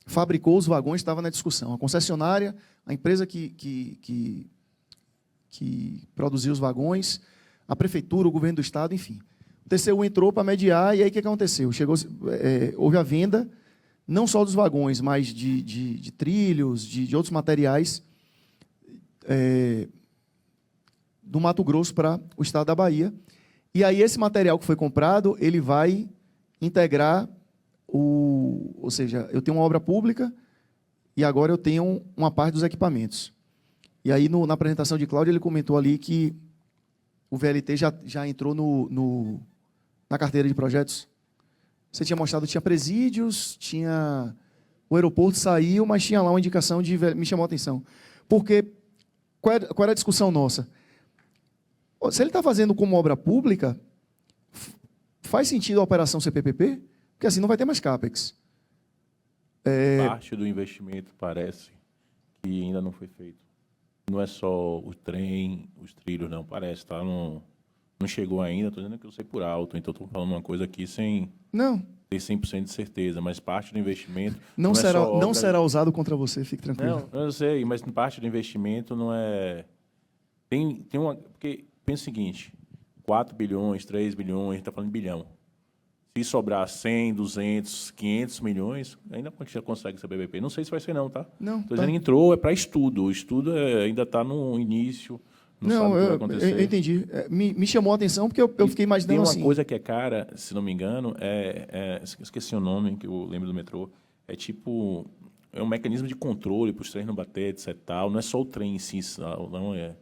fabricou os vagões estava na discussão. A concessionária, a empresa que produziu os vagões, a Prefeitura, o Governo do Estado, enfim. O TCU entrou para mediar, e aí o que aconteceu? Houve a venda, não só dos vagões, mas de trilhos, de outros materiais do Mato Grosso para o Estado da Bahia. E aí esse material que foi comprado, ele vai integrar, ou seja, eu tenho uma obra pública e agora eu tenho uma parte dos equipamentos. E aí, na apresentação de Cláudio, ele comentou ali que o VLT já entrou na carteira de projetos. Você tinha mostrado, tinha presídios, tinha... O aeroporto saiu, mas tinha lá uma indicação de... Me chamou a atenção. Porque, qual era a discussão nossa? Se ele está fazendo como obra pública, faz sentido a operação ser PPP? Porque assim não vai ter mais CAPEX. Parte do investimento parece que ainda não foi feito. Não é só o trem, os trilhos, não. Parece, tá? Não chegou ainda. Estou dizendo que eu sei por alto. Então, estou falando uma coisa aqui sem ter 100% de certeza. Mas parte do investimento... Não será usado contra você, fique tranquilo. Não, eu sei. Mas parte do investimento não é... Tem uma... Porque, pensa o seguinte. 4 bilhões, 3 bilhões, a gente está falando de bilhão. Se sobrar 100, 200, 500 milhões, ainda consegue ser PPP. Não sei se vai ser não, tá? Não. Estou dizendo que entrou, é para estudo. O estudo ainda está no início, não sabe o que vai acontecer. Eu entendi. Me chamou a atenção porque eu fiquei imaginando assim. Tem uma coisa que é cara, se não me engano, esqueci o nome, que eu lembro do metrô, é tipo... É um mecanismo de controle para os trens não bater, etc. Tal. Não é só o trem em si, não é...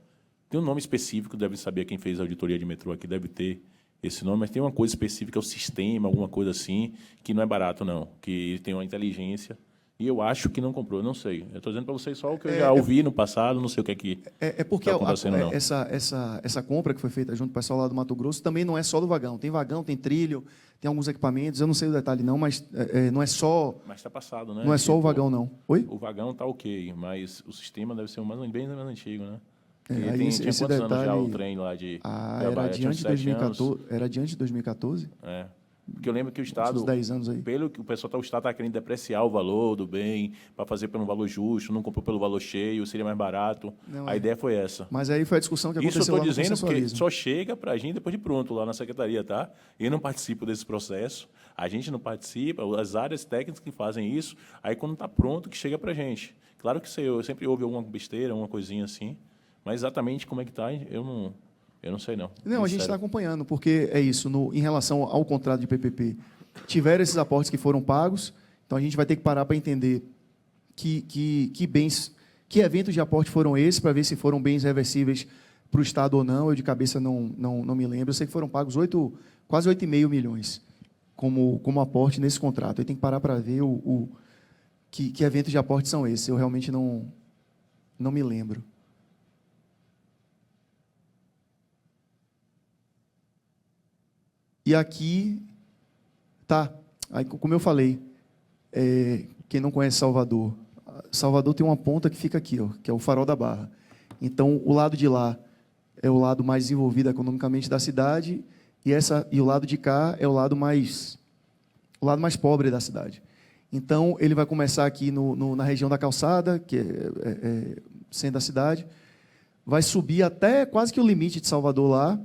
Tem um nome específico, deve saber quem fez a auditoria de metrô aqui, deve ter esse nome, mas tem uma coisa específica, é o sistema, alguma coisa assim, que não é barato, não, que tem uma inteligência, e eu acho que não comprou, não sei. Eu estou dizendo para vocês só o que eu já ouvi no passado, não sei o que é que porque está acontecendo, não. Essa compra que foi feita junto com o pessoal lá do Mato Grosso também não é só do vagão. Tem vagão, tem trilho, tem alguns equipamentos, eu não sei o detalhe não, mas não é só... Mas está passado, né? Não é só o vagão, não. Oi? O vagão está ok, mas o sistema deve ser bem mais antigo, né? Aí tinha esse quantos detalhe... anos já o trem lá de... era diante de 2014? Era diante de 2014? É. Porque eu lembro que o Estado... Uns 10 anos aí. Pelo que o Estado está querendo depreciar o valor do bem, para fazer pelo valor justo, não comprou pelo valor cheio, seria mais barato. A ideia foi essa. Mas aí foi a discussão que aconteceu lá no Isso eu estou dizendo porque só chega para a gente depois de pronto, lá na Secretaria, tá? Eu não participo desse processo, a gente não participa, as áreas técnicas que fazem isso, aí quando está pronto que chega para a gente. Claro que sempre houve alguma besteira, uma coisinha assim, mas exatamente como é que está, eu não sei, não. Não, a gente está acompanhando, porque é isso, em relação ao contrato de PPP, tiveram esses aportes que foram pagos, então a gente vai ter que parar para entender que bens, que eventos de aporte foram esses, para ver se foram bens reversíveis para o Estado ou não. Eu, de cabeça, não me lembro. Eu sei que foram pagos quase 8,5 milhões como aporte nesse contrato. Aí tem que parar para ver que eventos de aporte são esses. Eu realmente não me lembro. E aqui, aí, como eu falei, quem não conhece Salvador tem uma ponta que fica aqui, ó, que é o Farol da Barra. Então, o lado de lá é o lado mais desenvolvido economicamente da cidade, e o lado de cá é o lado mais pobre da cidade. Então, ele vai começar aqui na região da Calçada, que é centro da cidade, vai subir até quase que o limite de Salvador lá,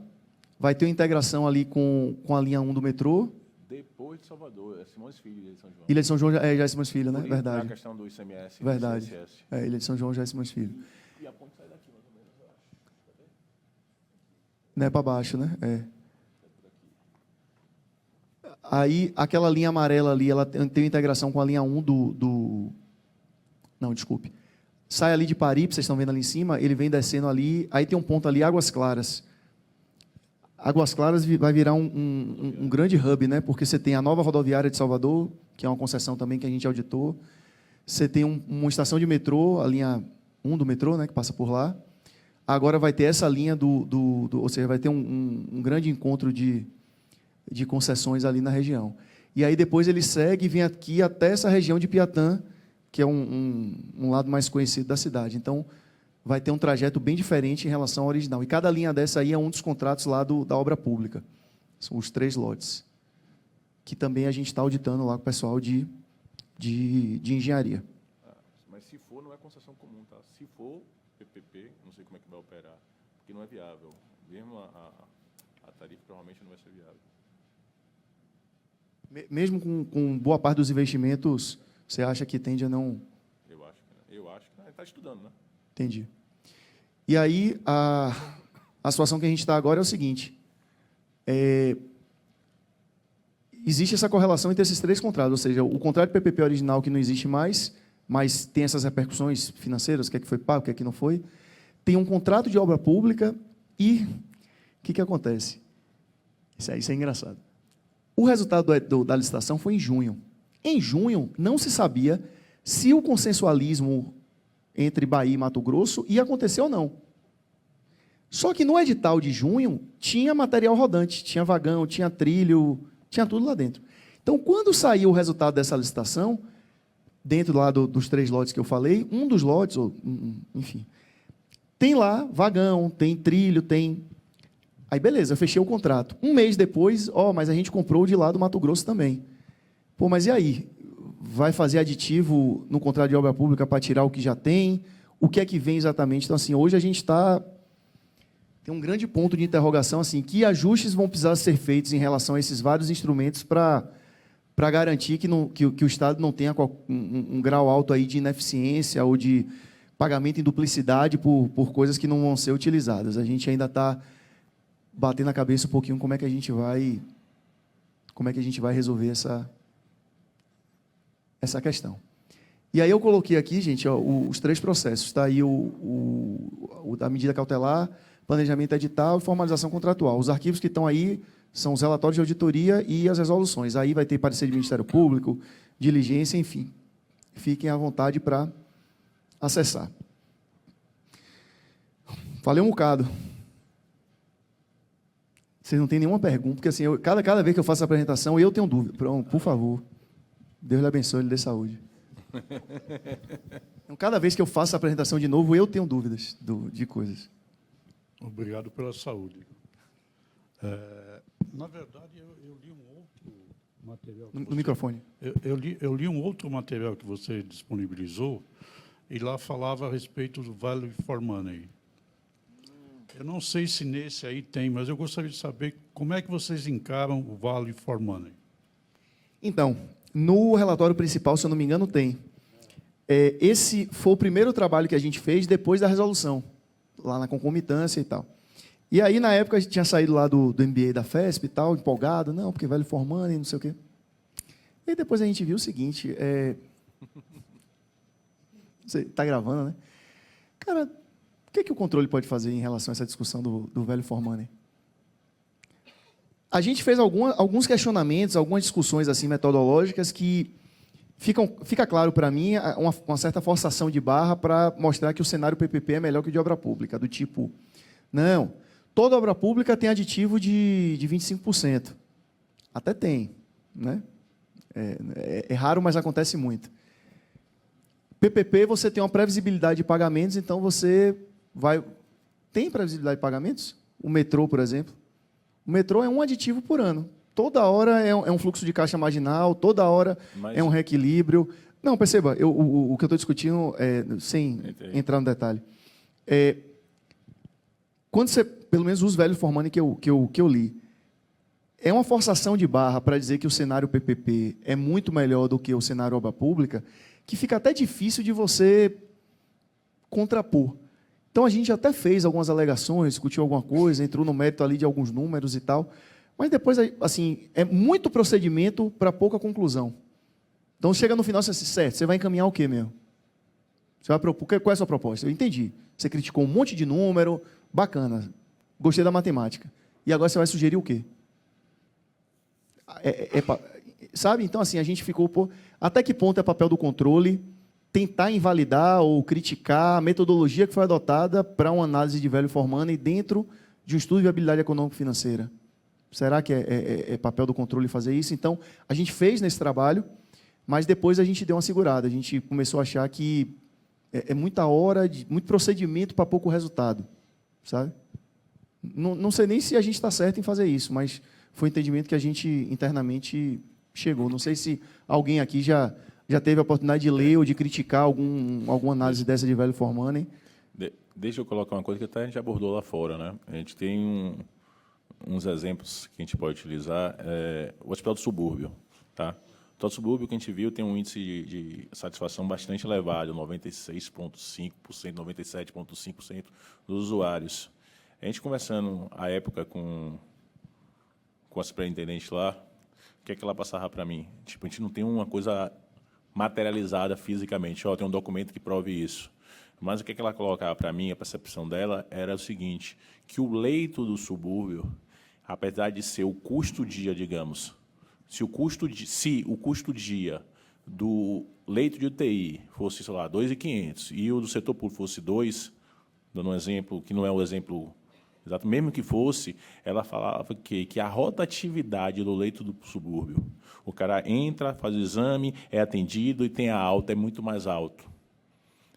vai ter uma integração ali com a linha 1 do metrô. Depois de Salvador, é Simões Filho, Ilha de São João. Ilha de São João já é Simões Filho, né? Por isso, Verdade. A questão do ICMS. Verdade. Do ICSS. Ilha de São João já é Simões Filho. E a ponte sai daqui, mais ou menos, eu acho. Não é para baixo, né? É. Aí, aquela linha amarela ali, ela tem uma integração com a linha 1 Não, desculpe. Sai ali de Paripe, vocês estão vendo ali em cima, ele vem descendo ali, aí tem um ponto ali, Águas Claras. Águas Claras vai virar um grande hub, né? Porque você tem a nova rodoviária de Salvador, que é uma concessão também que a gente auditou. Você tem uma estação de metrô, a linha 1 do metrô, né, que passa por lá. Agora vai ter essa linha ou seja, vai ter um grande encontro de concessões ali na região. E aí depois ele segue e vem aqui até essa região de Piatã, que é um lado mais conhecido da cidade. Então, vai ter um trajeto bem diferente em relação ao original. E cada linha dessa aí é um dos contratos lá da obra pública. São os 3 lotes. Que também a gente está auditando lá com o pessoal de engenharia. Mas se for, não é concessão comum, tá? Se for PPP, não sei como é que vai operar, porque não é viável. Mesmo a tarifa provavelmente não vai ser viável. Mesmo com boa parte dos investimentos, você acha que tende a não... Eu acho que não. Ele está estudando, né? Entendi. E aí, a situação que a gente está agora é o seguinte. Existe essa correlação entre esses 3 contratos, ou seja, o contrato de PPP original que não existe mais, mas tem essas repercussões financeiras, o que é que foi pago, o que é que não foi. Tem um contrato de obra pública e o que acontece? Isso é engraçado. O resultado da licitação foi em junho. Em junho, não se sabia se o consensualismo entre Bahia e Mato Grosso ia acontecer ou não. Só que no edital de junho tinha material rodante, tinha vagão, tinha trilho, tinha tudo lá dentro. Então, quando saiu o resultado dessa licitação, dentro lá dos 3 lotes que eu falei, um dos lotes, enfim, tem lá vagão, tem trilho, tem... Aí, beleza, eu fechei o contrato. Um mês depois, mas a gente comprou o de lá do Mato Grosso também. Pô, mas e aí? Vai fazer aditivo no contrato de obra pública para tirar o que já tem? O que é que vem exatamente? Então, assim, hoje a gente tem um grande ponto de interrogação, assim, que ajustes vão precisar ser feitos em relação a esses vários instrumentos para garantir que o Estado não tenha um grau alto aí de ineficiência ou de pagamento em duplicidade por coisas que não vão ser utilizadas. A gente ainda está batendo a cabeça um pouquinho como é que a gente vai resolver essa questão. E aí eu coloquei aqui, gente, os 3 processos. Está aí a medida cautelar, planejamento edital e formalização contratual. Os arquivos que estão aí são os relatórios de auditoria e as resoluções. Aí vai ter parecer de Ministério Público, diligência, enfim. Fiquem à vontade para acessar. Falei um bocado. Vocês não têm nenhuma pergunta, porque assim, cada vez que eu faço a apresentação, eu tenho dúvida. Pronto, por favor. Deus lhe abençoe, lhe dê saúde. Então, cada vez que eu faço a apresentação de novo, eu tenho dúvidas de coisas. Obrigado pela saúde. Na verdade, eu li um outro material... No microfone. Eu li um outro material que você disponibilizou, e lá falava a respeito do Value for Money. Eu não sei se nesse aí tem, mas eu gostaria de saber como é que vocês encaram o Value for Money. Então, no relatório principal, se eu não me engano, tem. Esse foi o primeiro trabalho que a gente fez depois da resolução, lá na concomitância e tal. E aí, na época, a gente tinha saído lá do MBA da FESP e tal, empolgado, não, porque Value for Money, não sei o quê. E depois a gente viu o seguinte, você está gravando, né? Cara, o que o controle pode fazer em relação a essa discussão do Value for Money? A gente fez alguns questionamentos, algumas discussões assim metodológicas que fica claro para mim uma certa forçação de barra para mostrar que o cenário PPP é melhor que o de obra pública, do tipo, não, toda obra pública tem aditivo de 25%. Até tem, né? É raro, mas acontece muito. PPP, você tem uma previsibilidade de pagamentos, então você vai... Tem previsibilidade de pagamentos? O metrô, por exemplo. O metrô é um aditivo por ano. Toda hora é um fluxo de caixa marginal, toda hora é um reequilíbrio. Não, perceba, o que eu estou discutindo, sem entrar no detalhe, quando você, pelo menos os velhos for money que eu li, é uma forçação de barra para dizer que o cenário PPP é muito melhor do que o cenário obra pública, que fica até difícil de você contrapor. Então, a gente até fez algumas alegações, discutiu alguma coisa, entrou no mérito ali de alguns números e tal, mas depois, assim, é muito procedimento para pouca conclusão. Então, chega no final, você diz, certo, você vai encaminhar o quê mesmo? Você vai propor, qual é a sua proposta? Eu entendi. Você criticou um monte de número, bacana, gostei da matemática. E agora você vai sugerir o quê? Sabe? Então, assim, a gente ficou... até que ponto é papel do controle tentar invalidar ou criticar a metodologia que foi adotada para uma análise de value for money dentro de um estudo de viabilidade econômico-financeira? Será que é papel do controle fazer isso? Então, a gente fez nesse trabalho, mas depois a gente deu uma segurada. A gente começou a achar que é muita hora, muito procedimento para pouco resultado. Sabe? Não sei nem se a gente está certo em fazer isso, mas foi um entendimento que a gente internamente chegou. Não sei se alguém aqui já teve a oportunidade de ler ou de criticar alguma análise dessa de value for money. Deixa eu colocar uma coisa que até a gente abordou lá fora, né? A gente tem uns exemplos que a gente pode utilizar. O Hospital do Subúrbio, tá? O Hospital do Subúrbio que a gente viu tem um índice de satisfação bastante elevado, 96,5%, 97,5% dos usuários. A gente conversando à época com a superintendente lá, o que é que ela passava para mim? Tipo, a gente não tem uma coisa materializada fisicamente. Tem um documento que prove isso. Mas o que ela colocava para mim, a percepção dela, era o seguinte, que o leito do subúrbio, apesar de ser o custo-dia, digamos, se o custo-dia do leito de UTI fosse, sei lá, 2.500 e o do setor público fosse 2, dando um exemplo que não é o exemplo exato, mesmo que fosse, ela falava que a rotatividade do leito do subúrbio, o cara entra, faz o exame, é atendido e tem a alta, é muito mais alto.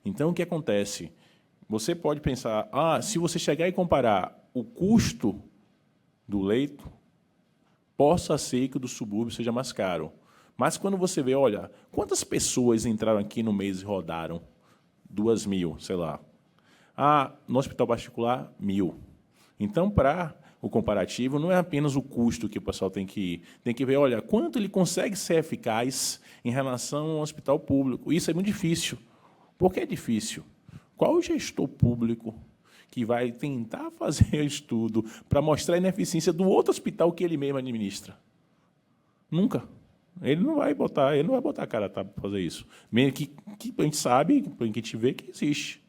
Então, o que acontece? Você pode pensar, se você chegar e comparar o custo do leito, possa ser que o do subúrbio seja mais caro. Mas, quando você vê, olha, quantas pessoas entraram aqui no mês e rodaram? 2.000, sei lá. No hospital particular, 1.000. Então, para o comparativo, não é apenas o custo que o pessoal tem que ver, olha, quanto ele consegue ser eficaz em relação ao hospital público. Isso é muito difícil. Por que é difícil? Qual o gestor público que vai tentar fazer estudo para mostrar a ineficiência do outro hospital que ele mesmo administra? Nunca. Ele não vai botar a cara para fazer isso. Mesmo que a gente sabe, que a gente vê que existe.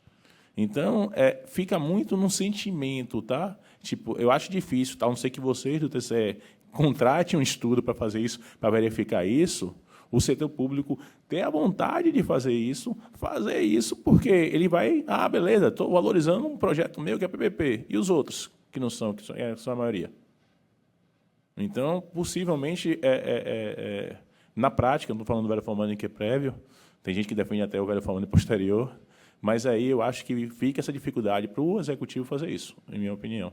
Então, fica muito no sentimento, tá? Tipo, eu acho difícil, tá? A não ser que vocês do TCE contratem um estudo para fazer isso, para verificar isso, o setor público ter a vontade de fazer isso porque ele vai, beleza, estou valorizando um projeto meu que é PPP, e os outros, que não são, são a maioria. Então, possivelmente, na prática, não estou falando do value for money que é prévio, tem gente que defende até o value for money posterior, mas aí eu acho que fica essa dificuldade para o executivo fazer isso, em minha opinião.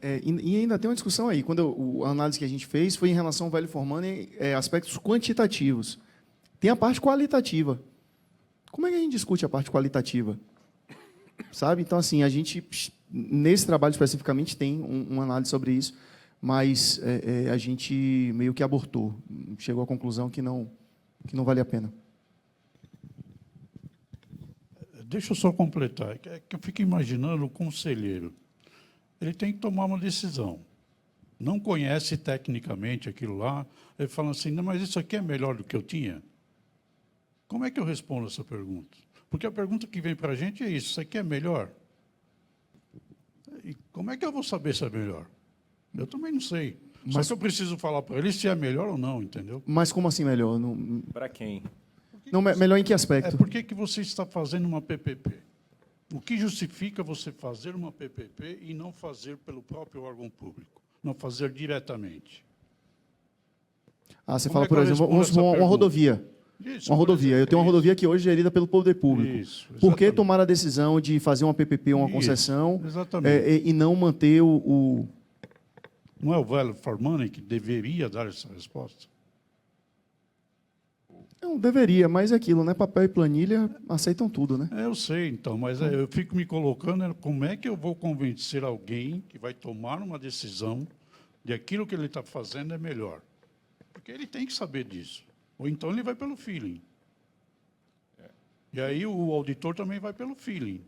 E ainda tem uma discussão aí. Quando a análise que a gente fez foi em relação ao value for money, aspectos quantitativos. Tem a parte qualitativa. Como é que a gente discute a parte qualitativa? Sabe? Então, assim, a gente, nesse trabalho especificamente, tem uma análise sobre isso, mas a gente meio que abortou. Chegou à conclusão que não vale a pena. Deixa eu só completar. É que eu fico imaginando o conselheiro. Ele tem que tomar uma decisão. Não conhece tecnicamente aquilo lá. Ele fala assim, não, mas isso aqui é melhor do que eu tinha? Como é que eu respondo essa pergunta? Porque a pergunta que vem para a gente é isso aqui é melhor? E como é que eu vou saber se é melhor? Eu também não sei. Só que eu preciso falar para ele se é melhor ou não, entendeu? Mas como assim melhor? Para quem? Não, melhor em que aspecto? Por que você está fazendo uma PPP? O que justifica você fazer uma PPP e não fazer pelo próprio órgão público? Não fazer diretamente? Você fala, por exemplo, uma rodovia. Isso, uma rodovia. Eu tenho uma isso. rodovia que hoje é gerida pelo poder público. Isso, por que tomar a decisão de fazer uma PPP ou uma concessão e não manter o... Não é o value for money que deveria dar essa resposta? Não, deveria, mas é aquilo, né? Papel e planilha aceitam tudo, né? Eu sei, então, mas eu fico me colocando, como é que eu vou convencer alguém que vai tomar uma decisão de aquilo que ele está fazendo é melhor? Porque ele tem que saber disso. Ou então ele vai pelo feeling. E aí o auditor também vai pelo feeling.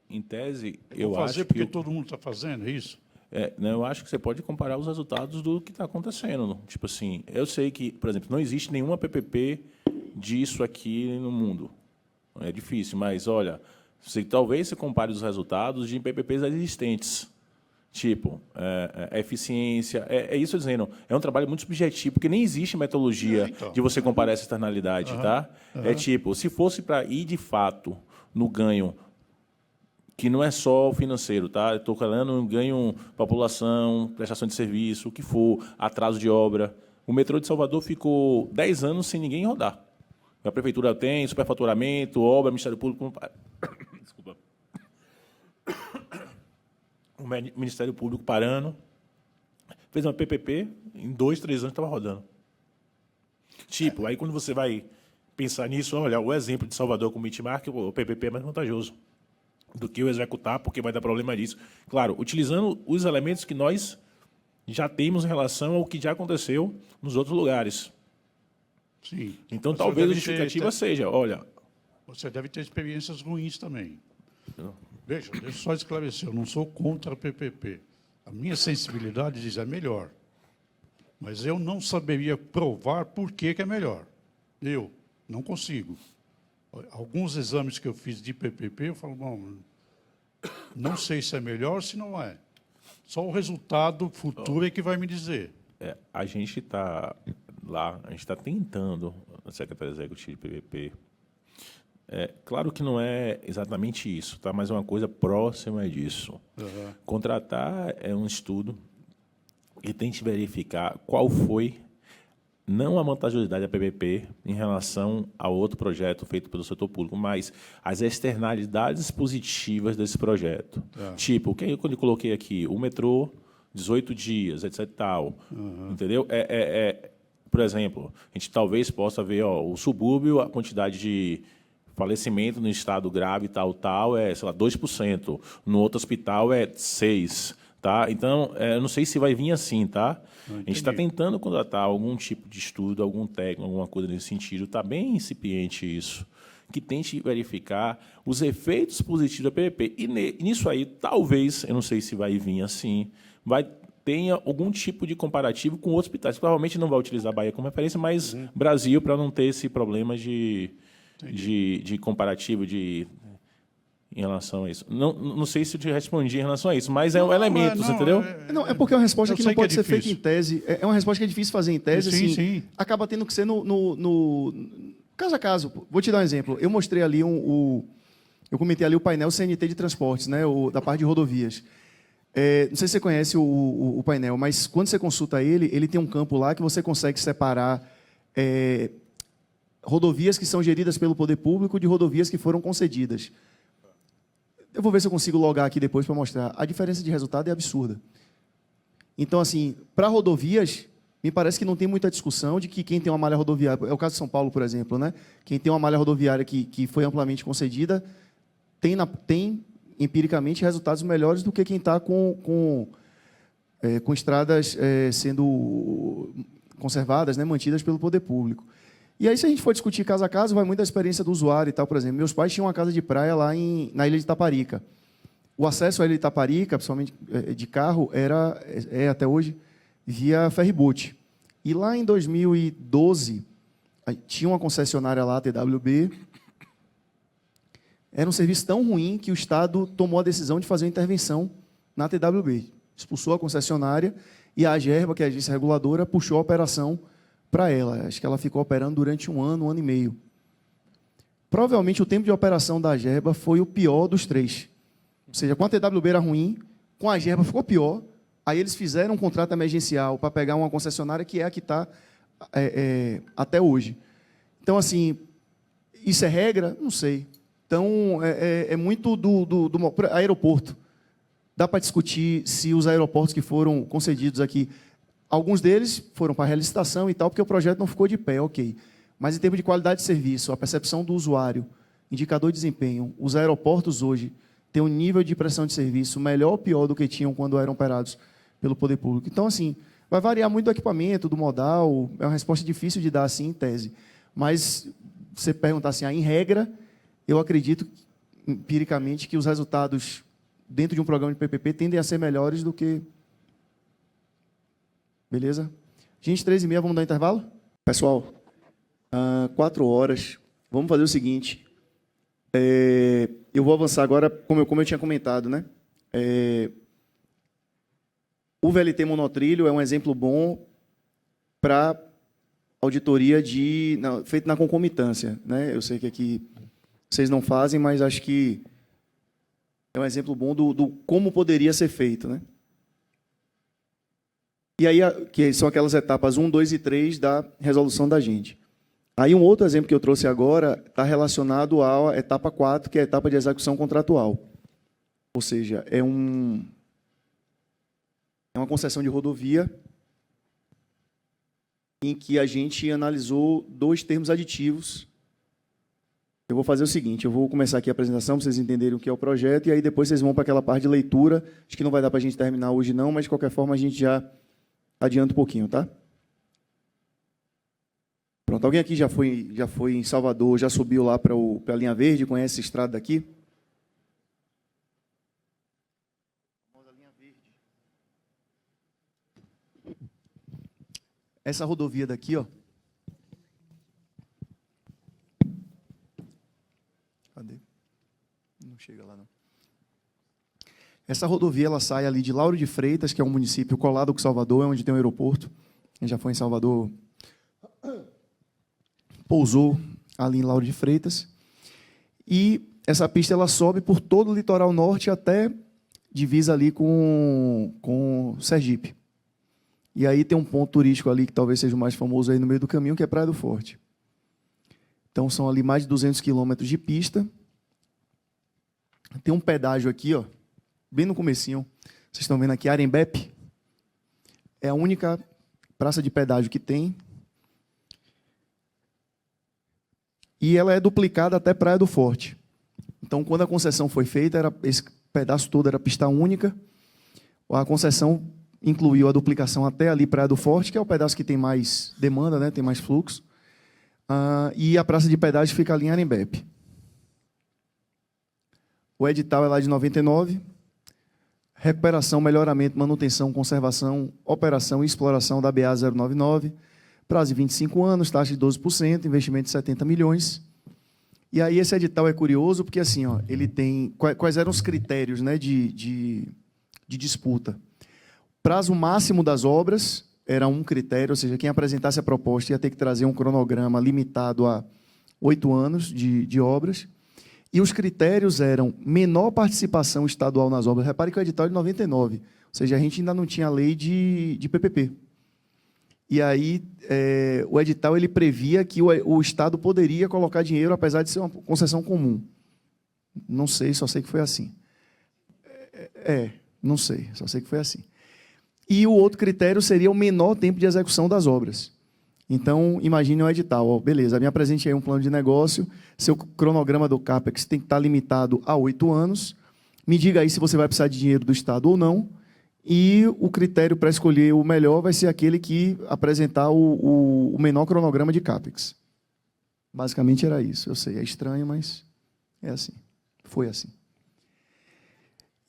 Em tese, Eu eu vou acho fazer porque que... todo mundo está fazendo, é isso? Né, eu acho que você pode comparar os resultados do que está acontecendo. Tipo assim, eu sei que, por exemplo, não existe nenhuma PPP disso aqui no mundo. É difícil, mas, olha, talvez você compare os resultados de PPPs existentes. Tipo, eficiência, é isso dizendo, é um trabalho muito subjetivo, porque nem existe metodologia então. de você comparar essa externalidade, tá? É tipo, se fosse para ir de fato no ganho, que não é só o financeiro, tá? Estou falando um ganho população, prestação de serviço, o que for, atraso de obra. O metrô de Salvador ficou 10 anos sem ninguém rodar. A prefeitura tem superfaturamento, obra, Ministério Público... Desculpa. O Ministério Público parando, fez uma PPP, em 2, 3 anos estava rodando. Tipo, aí quando você vai pensar nisso, olha, o exemplo de Salvador com o Bitmark, o PPP é mais vantajoso do que o executar, porque vai dar problema disso. Claro, utilizando os elementos que nós já temos em relação ao que já aconteceu nos outros lugares. Sim. Então, Você talvez a deve justificativa seja, olha... Você deve ter experiências ruins também. Veja, deixa eu só esclarecer, eu não sou contra a PPP. A minha sensibilidade diz é melhor. Mas eu não saberia provar por que é melhor. Eu não consigo. Alguns exames que eu fiz de PPP, eu falo, bom, não sei se é melhor ou se não é. Só o resultado futuro é que vai me dizer. A gente está lá, a gente está tentando, a Secretaria Executiva de PPP, claro que não é exatamente isso, tá? Mas é uma coisa próxima disso. Contratar é um estudo e tente verificar qual foi, não a vantajosidade da PPP em relação a outro projeto feito pelo setor público, mas as externalidades positivas desse projeto. Tipo, quando eu coloquei aqui, o metrô, 18 dias, etc. Tal, entendeu? Por exemplo, a gente talvez possa ver o subúrbio, a quantidade de falecimento no estado grave, tal, é, sei lá, 2%. No outro hospital é 6%. Tá? Então, eu não sei se vai vir assim, tá? A gente está tentando contratar algum tipo de estudo, algum técnico, alguma coisa nesse sentido. Está bem incipiente isso. Que tente verificar os efeitos positivos da PPP. E nisso aí, talvez, eu não sei se vai vir assim, tenha algum tipo de comparativo com outros hospitais. Provavelmente não vai utilizar a Bahia como referência, mas Brasil, para não ter esse problema de comparativo em relação a isso. Não sei se eu te respondi em relação a isso, mas é um elemento, entendeu? Não, é porque é uma resposta que não pode ser feita difícil. em tese. É uma resposta que é difícil fazer em tese. Sim, assim, sim. Acaba tendo que ser no caso a caso. Vou te dar um exemplo. Eu mostrei ali eu comentei ali o painel CNT de transportes, né, da parte de rodovias. Não sei se você conhece o painel, mas quando você consulta ele tem um campo lá que você consegue separar rodovias que são geridas pelo poder público de rodovias que foram concedidas. Eu vou ver se eu consigo logar aqui depois para mostrar. A diferença de resultado é absurda. Então, assim, para rodovias, me parece que não tem muita discussão de que quem tem uma malha rodoviária, é o caso de São Paulo, por exemplo, né? Quem tem uma malha rodoviária que foi amplamente concedida, tem empiricamente resultados melhores do que quem está com estradas sendo conservadas, né, mantidas pelo poder público. E aí, se a gente for discutir caso a caso, vai muito da experiência do usuário e tal. Por exemplo, meus pais tinham uma casa de praia lá na ilha de Itaparica. O acesso à ilha de Itaparica, principalmente de carro, é até hoje via ferryboat. E lá em 2012, tinha uma concessionária lá, a TWB. Era um serviço tão ruim que o Estado tomou a decisão de fazer uma intervenção na TWB. Expulsou a concessionária e a AGERBA, que é a agência reguladora, puxou a operação para ela. Acho que ela ficou operando durante um ano e meio. Provavelmente o tempo de operação da AGERBA foi o pior dos 3. Ou seja, com a TWB era ruim, com a AGERBA ficou pior. Aí eles fizeram um contrato emergencial para pegar uma concessionária que é a que está até hoje. Então, assim, isso é regra? Não sei. Então, é muito do aeroporto. Dá para discutir se os aeroportos que foram concedidos aqui, alguns deles foram para a relicitação e tal, porque o projeto não ficou de pé, ok. Mas em termos de qualidade de serviço, a percepção do usuário, indicador de desempenho, os aeroportos hoje têm um nível de prestação de serviço melhor ou pior do que tinham quando eram operados pelo poder público. Então, assim, vai variar muito do equipamento, do modal, é uma resposta difícil de dar assim em tese. Mas, você perguntar assim, em regra, eu acredito, empiricamente, que os resultados dentro de um programa de PPP tendem a ser melhores do que... Beleza? Gente, 3h30, vamos dar intervalo? Pessoal, 4 horas. Vamos fazer o seguinte. Eu vou avançar agora, como eu tinha comentado, né? O VLT monotrilho é um exemplo bom para auditoria feita na concomitância, né? Eu sei que aqui vocês não fazem, mas acho que é um exemplo bom do como poderia ser feito, né? E aí, que são aquelas etapas 1, 2 e 3 da resolução da gente. Aí, um outro exemplo que eu trouxe agora está relacionado à etapa 4, que é a etapa de execução contratual. Ou seja, é uma concessão de rodovia em que a gente analisou 2 termos aditivos. Eu vou fazer o seguinte, eu vou começar aqui a apresentação para vocês entenderem o que é o projeto, e aí depois vocês vão para aquela parte de leitura. Acho que não vai dar para a gente terminar hoje não, mas de qualquer forma a gente já adianta um pouquinho, tá? Pronto, alguém aqui já foi em Salvador, já subiu lá para a linha verde, conhece a estrada daqui? Essa rodovia daqui, ó. Cadê? Não chega lá, não. Essa rodovia ela sai ali de Lauro de Freitas, que é um município colado com Salvador, é onde tem um aeroporto. A gente já foi em Salvador, pousou ali em Lauro de Freitas. E essa pista ela sobe por todo o litoral norte até divisa ali com Sergipe. E aí tem um ponto turístico ali que talvez seja o mais famoso aí no meio do caminho, que é Praia do Forte. Então são ali mais de 200 quilômetros de pista. Tem um pedágio aqui, ó, bem no comecinho. Vocês estão vendo aqui, Arembepe. É a única praça de pedágio que tem. E ela é duplicada até Praia do Forte. Então, quando a concessão foi feita, esse pedaço todo era pista única. A concessão incluiu a duplicação até ali Praia do Forte, que é o pedaço que tem mais demanda, né, tem mais fluxo. E a praça de pedágio fica ali em Arembepe. O edital é lá de 99. Recuperação, melhoramento, manutenção, conservação, operação e exploração da BA 099. Prazo de 25 anos, taxa de 12%, investimento de 70 milhões. E aí esse edital é curioso porque assim, ó, ele tem... Quais eram os critérios, né, de disputa? Prazo máximo das obras era um critério, ou seja, quem apresentasse a proposta ia ter que trazer um cronograma limitado a 8 anos de obras. E os critérios eram menor participação estadual nas obras. Repare que o edital é de 99, ou seja, a gente ainda não tinha lei de PPP. E aí o edital ele previa que o Estado poderia colocar dinheiro, apesar de ser uma concessão comum. Não sei, só sei que foi assim. Não sei, só sei que foi assim. E o outro critério seria o menor tempo de execução das obras. Então, imagine um edital. Ó, beleza, me apresente aí um plano de negócio, seu cronograma do CAPEX tem que estar limitado a 8 anos, me diga aí se você vai precisar de dinheiro do Estado ou não, e o critério para escolher o melhor vai ser aquele que apresentar o menor cronograma de CAPEX. Basicamente era isso. Eu sei, é estranho, mas é assim. Foi assim.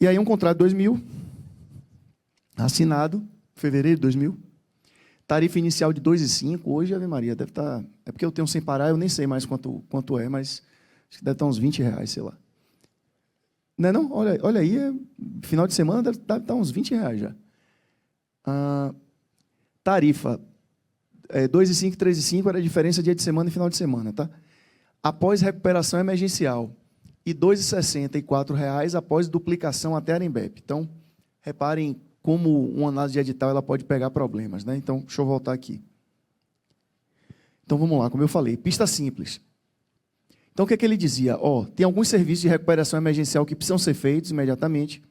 E aí um contrato de 2000, assinado, fevereiro de 2000, tarifa inicial de 2,5, hoje, Ave Maria, deve estar... É porque eu tenho sem parar, eu nem sei mais quanto é, mas acho que deve estar uns R$20, sei lá. Não é não? Olha aí, final de semana deve estar uns R$20 já. Tarifa 2,5 e 3,5 era a diferença dia de semana e final de semana, tá? Após recuperação emergencial. E R$ 2,64 após duplicação até Arembepe. Então, reparem como uma análise de edital ela pode pegar problemas, né? Então, deixa eu voltar aqui. Então, vamos lá, como eu falei, pista simples. Então, o que é que ele dizia? Tem alguns serviços de recuperação emergencial que precisam ser feitos imediatamente.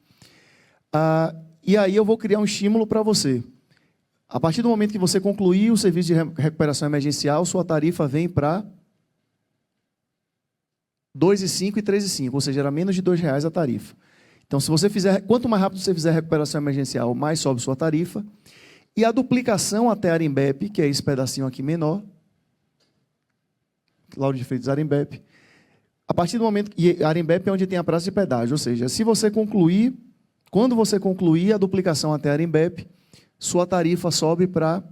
E aí eu vou criar um estímulo para você. A partir do momento que você concluir o serviço de recuperação emergencial, sua tarifa vem para R$ 2,5 e R$ 3,5, ou seja, era menos de R$ 2,00 a tarifa. Então, se você fizer, quanto mais rápido você fizer a recuperação emergencial, mais sobe sua tarifa. E a duplicação até Arembepe, que é esse pedacinho aqui menor, Lauro de Freitas Arembepe, a partir do momento e Arembepe é onde tem a praça de pedágio, ou seja, se você concluir, quando você concluir a duplicação até Arembepe, sua tarifa sobe para R$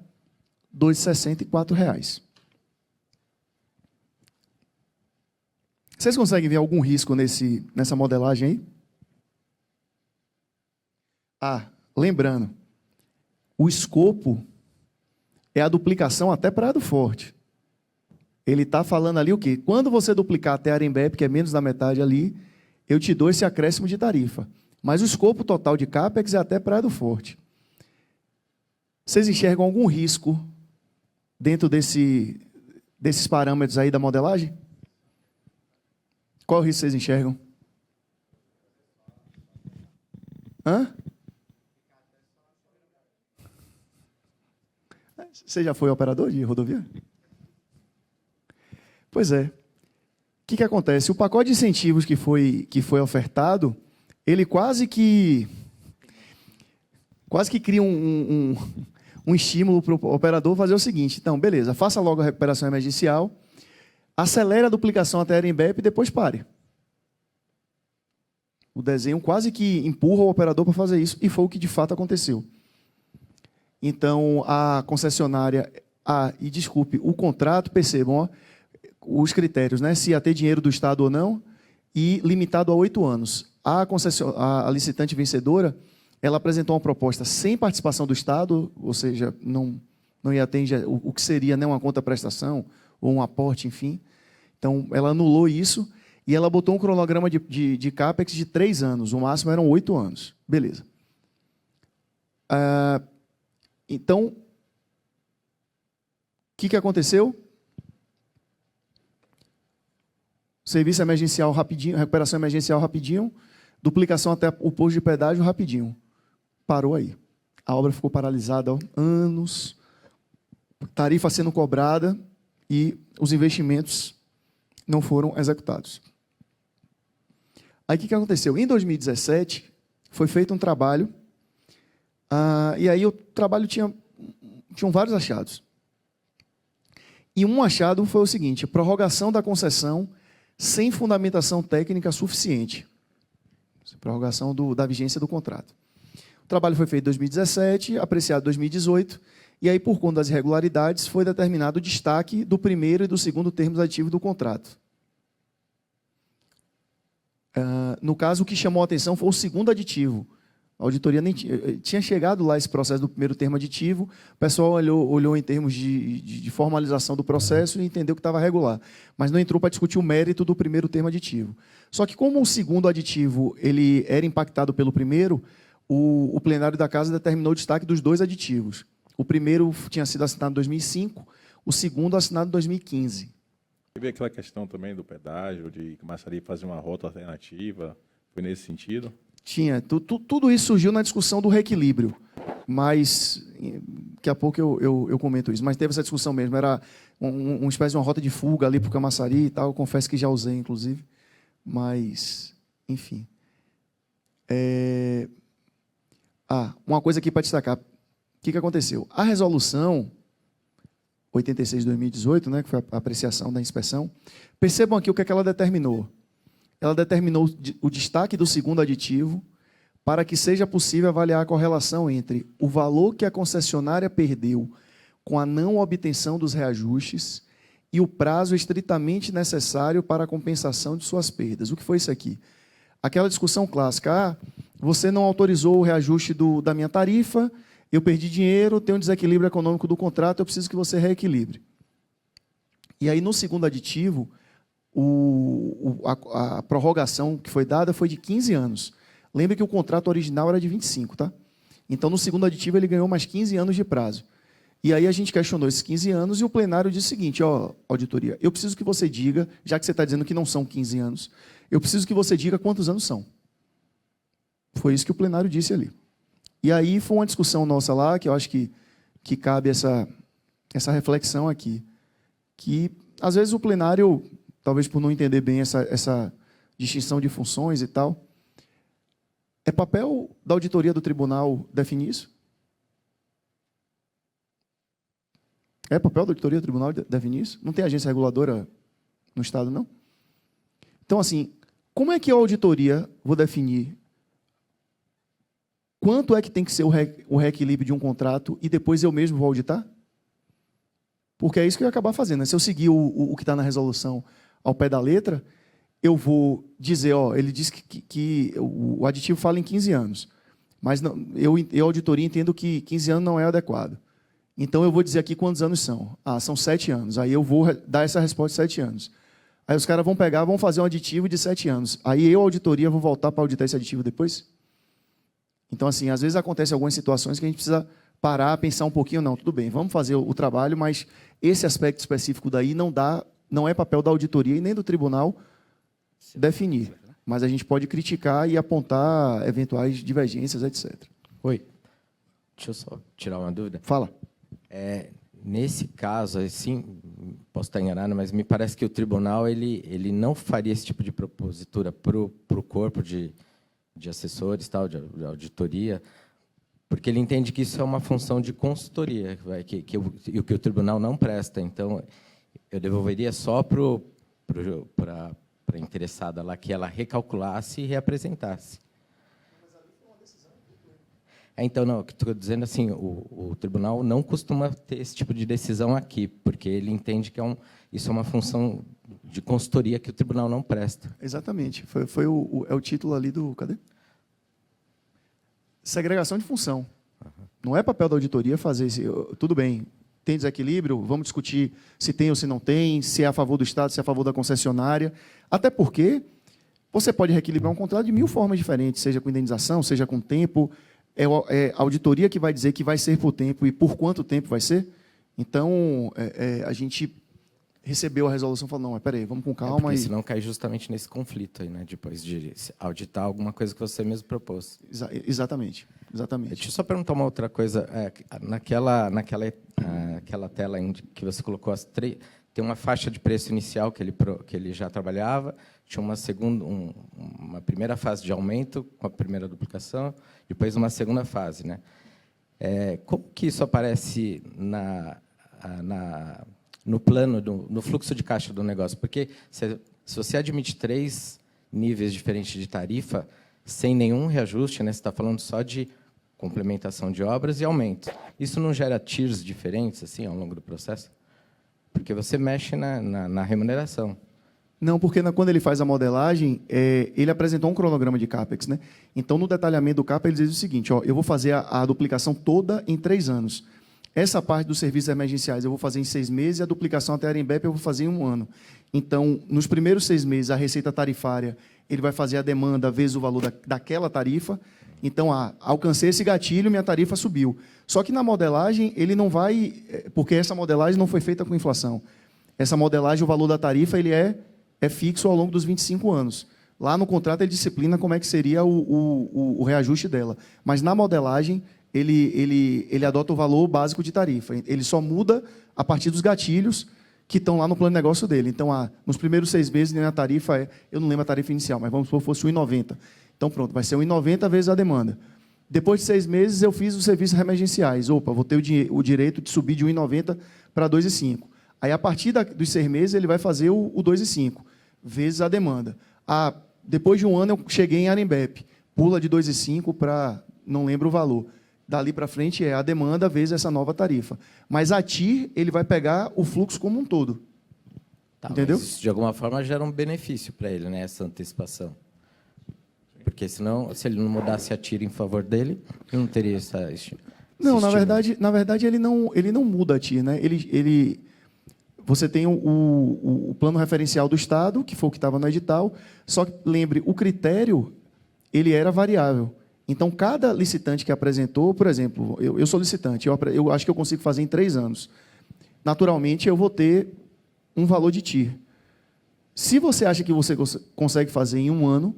2,64. Vocês conseguem ver algum risco nessa modelagem aí? Ah, lembrando, o escopo é a duplicação até Praia do Forte. Ele está falando ali o quê? Quando você duplicar até Arembepe, que é menos da metade ali, eu te dou esse acréscimo de tarifa. Mas o escopo total de CAPEX é até Praia do Forte. Vocês enxergam algum risco dentro desses parâmetros aí da modelagem? Qual risco vocês enxergam? Hã? Você já foi operador de rodovia? Pois é. O que acontece? O pacote de incentivos que foi ofertado, ele quase que cria um estímulo para o operador fazer o seguinte. Então, beleza, faça logo a recuperação emergencial, acelere a duplicação até Arembepe e depois pare. O desenho quase que empurra o operador para fazer isso, e foi o que de fato aconteceu. Então, a concessionária, o contrato, percebam, ó, os critérios, né? Se ia ter dinheiro do Estado ou não, e limitado a 8 anos. A licitante vencedora, ela apresentou uma proposta sem participação do Estado, ou seja, não ia ter o que seria, né, uma conta-prestação ou um aporte, enfim. Então, ela anulou isso e ela botou um cronograma de CAPEX de 3 anos, o máximo eram 8 anos. Beleza. Então, o que aconteceu? Serviço emergencial rapidinho, recuperação emergencial rapidinho, duplicação até o posto de pedágio rapidinho. Parou aí. A obra ficou paralisada há anos, tarifa sendo cobrada e os investimentos não foram executados. Aí o que aconteceu? Em 2017, foi feito um trabalho, e aí o trabalho tinham vários achados. E um achado foi o seguinte: prorrogação da concessão sem fundamentação técnica suficiente. Prorrogação da vigência do contrato. O trabalho foi feito em 2017, apreciado em 2018, e aí, por conta das irregularidades, foi determinado o destaque do primeiro e do segundo termos aditivos do contrato. No caso, o que chamou a atenção foi o segundo aditivo. A auditoria nem tinha chegado lá esse processo do primeiro termo aditivo, o pessoal olhou em termos de formalização do processo e entendeu que estava regular, mas não entrou para discutir o mérito do primeiro termo aditivo. Só que, como o segundo aditivo ele era impactado pelo primeiro, o plenário da Casa determinou o destaque dos 2 aditivos. O primeiro tinha sido assinado em 2005, o segundo assinado em 2015. Teve aquela questão também do pedágio, de que começaria a fazer uma rota alternativa, foi nesse sentido? Tinha. Tudo isso surgiu na discussão do reequilíbrio, mas daqui a pouco eu comento isso. Mas teve essa discussão mesmo, era uma espécie de uma rota de fuga ali para o Camaçari e tal, eu confesso que já usei, inclusive, mas, enfim. Uma coisa aqui para destacar. O que aconteceu? A resolução 86 de 2018, né, que foi a apreciação da inspeção, percebam aqui o que é que ela determinou. Ela determinou o destaque do segundo aditivo para que seja possível avaliar a correlação entre o valor que a concessionária perdeu com a não obtenção dos reajustes e o prazo estritamente necessário para a compensação de suas perdas. O que foi isso aqui? Aquela discussão clássica, você não autorizou o reajuste da minha tarifa, eu perdi dinheiro, tenho um desequilíbrio econômico do contrato, eu preciso que você reequilibre. E aí, no segundo aditivo, a prorrogação que foi dada foi de 15 anos. Lembre que o contrato original era de 25, tá? Então, no segundo aditivo, ele ganhou mais 15 anos de prazo. E aí a gente questionou esses 15 anos e o plenário disse o seguinte: auditoria, eu preciso que você diga, já que você está dizendo que não são 15 anos, eu preciso que você diga quantos anos são. Foi isso que o plenário disse ali. E aí foi uma discussão nossa lá, que eu acho que que cabe essa reflexão aqui. Que, às vezes, o plenário, talvez por não entender bem essa distinção de funções e tal, é papel da auditoria do tribunal definir isso? É papel da auditoria do tribunal definir isso? Não tem agência reguladora no Estado, não? Então, assim, como é que a auditoria vou definir quanto é que tem que ser o reequilíbrio de um contrato e depois eu mesmo vou auditar? Porque é isso que eu ia acabar fazendo. Né? Se eu seguir o que está na resolução ao pé da letra, eu vou dizer, ele diz que o aditivo fala em 15 anos, mas não, eu, auditoria, entendo que 15 anos não é adequado. Então, eu vou dizer aqui quantos anos são. São 7 anos. Aí eu vou dar essa resposta de 7 anos. Aí os caras vão pegar, vão fazer um aditivo de 7 anos. Aí eu, auditoria, vou voltar para auditar esse aditivo depois? Então, assim, às vezes acontecem algumas situações que a gente precisa parar, pensar um pouquinho, não, tudo bem, vamos fazer o trabalho, mas esse aspecto específico daí não é papel da auditoria e nem do tribunal definir. Mas a gente pode criticar e apontar eventuais divergências, etc. Oi, deixa eu só tirar uma dúvida. Fala. Nesse caso, assim, posso estar enganado, mas me parece que o tribunal ele não faria esse tipo de propositura para o corpo de assessores, tal, de auditoria, porque ele entende que isso é uma função de consultoria, que o tribunal não presta. Então, eu devolveria só para a interessada lá que ela recalculasse e reapresentasse. Então, não, o que estou dizendo assim, o tribunal não costuma ter esse tipo de decisão aqui, porque ele entende que isso é uma função de consultoria que o tribunal não presta. Exatamente. É o título ali do... Cadê? Segregação de função. Não é papel da auditoria fazer isso. Tudo bem, tem desequilíbrio, vamos discutir se tem ou se não tem, se é a favor do Estado, se é a favor da concessionária. Até porque você pode reequilibrar um contrato de 1000 formas diferentes, seja com indenização, seja com tempo. É a auditoria que vai dizer que vai ser por tempo e por quanto tempo vai ser. Então, a gente recebeu a resolução e falou, não, mas peraí, vamos com calma. Porque senão cai justamente nesse conflito aí, né? Depois de auditar alguma coisa que você mesmo propôs. Exatamente. Deixa eu só perguntar uma outra coisa. Naquela tela que você colocou tem uma faixa de preço inicial que ele já trabalhava, tinha uma primeira fase de aumento com a primeira duplicação, depois uma segunda fase, né? Como que isso aparece no plano, no fluxo de caixa do negócio? Porque se você admite 3 níveis diferentes de tarifa, sem nenhum reajuste, né? Você está falando só de complementação de obras e aumento. Isso não gera tiers diferentes assim, ao longo do processo? Porque você mexe na remuneração. Não, porque quando ele faz a modelagem, ele apresentou um cronograma de CAPEX. Né? Então, no detalhamento do CAPEX, ele diz o seguinte, eu vou fazer a duplicação toda em 3 anos. Essa parte dos serviços emergenciais eu vou fazer em 6 meses e a duplicação até a Arembep eu vou fazer em 1 ano. Então, nos primeiros 6 meses, a receita tarifária, ele vai fazer a demanda vezes o valor daquela tarifa. Então, alcancei esse gatilho, minha tarifa subiu. Só que na modelagem, ele não vai... Porque essa modelagem não foi feita com inflação. Essa modelagem, o valor da tarifa, ele é fixo ao longo dos 25 anos. Lá no contrato, ele disciplina como é que seria o reajuste dela. Mas na modelagem, ele adota o valor básico de tarifa. Ele só muda a partir dos gatilhos que estão lá no plano de negócio dele. Então, nos primeiros 6 meses, a tarifa eu não lembro a tarifa inicial, mas vamos supor que fosse 1,90. Então, pronto, vai ser 1,90 vezes a demanda. Depois de 6 meses, eu fiz os serviços emergenciais. Opa, vou ter o direito de subir de 1,90 para 2,5. Aí, a partir dos 6 meses, ele vai fazer o 2,5, vezes a demanda. Depois de 1 ano, eu cheguei em Arembep. Pula de 2,5 para... não lembro o valor. Dali para frente é a demanda vezes essa nova tarifa. Mas a TIR, ele vai pegar o fluxo como um todo. Entendeu? Mas isso, de alguma forma, gera um benefício para ele, né, essa antecipação. Porque, senão, se ele não mudasse a TIR em favor dele, ele não teria esse não, na verdade ele não muda a TIR. Né? Você tem o plano referencial do Estado, que foi o que estava no edital, só que, lembre, o critério ele era variável. Então, cada licitante que apresentou, por exemplo, eu sou licitante, eu acho que eu consigo fazer em 3 anos. Naturalmente, eu vou ter um valor de TIR. Se você acha que você consegue fazer em 1 ano,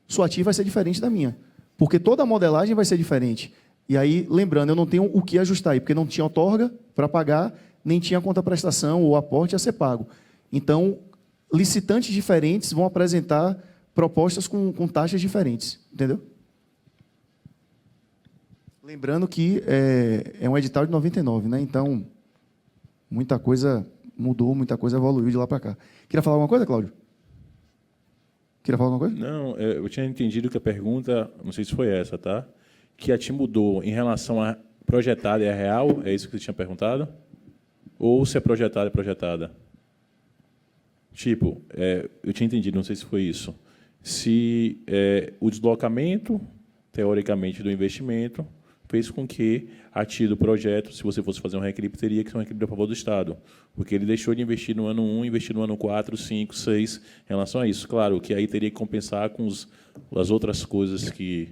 sua TIR vai ser diferente da minha, porque toda a modelagem vai ser diferente. E aí, lembrando, eu não tenho o que ajustar aí, porque não tinha outorga para pagar, nem tinha conta-prestação ou aporte a ser pago. Então, licitantes diferentes vão apresentar propostas com taxas diferentes, entendeu? Lembrando que é um edital de 99, né? Então, muita coisa mudou, muita coisa evoluiu de lá para cá. Queria falar alguma coisa, Cláudio? Queria falar alguma coisa? Não, eu tinha entendido que a pergunta, não sei se foi essa, tá? Que a TIM mudou em relação a projetada e a real, é isso que você tinha perguntado? Ou se é projetada, é projetada? Tipo, eu tinha entendido, não sei se foi isso. Se o deslocamento, teoricamente, do investimento fez com que, a título do projeto, se você fosse fazer um reequilíbrio, teria que ser um reequilíbrio a favor do Estado, porque ele deixou de investir no ano 1, investir no ano 4, 5, 6, em relação a isso. Claro, que aí teria que compensar com as outras coisas que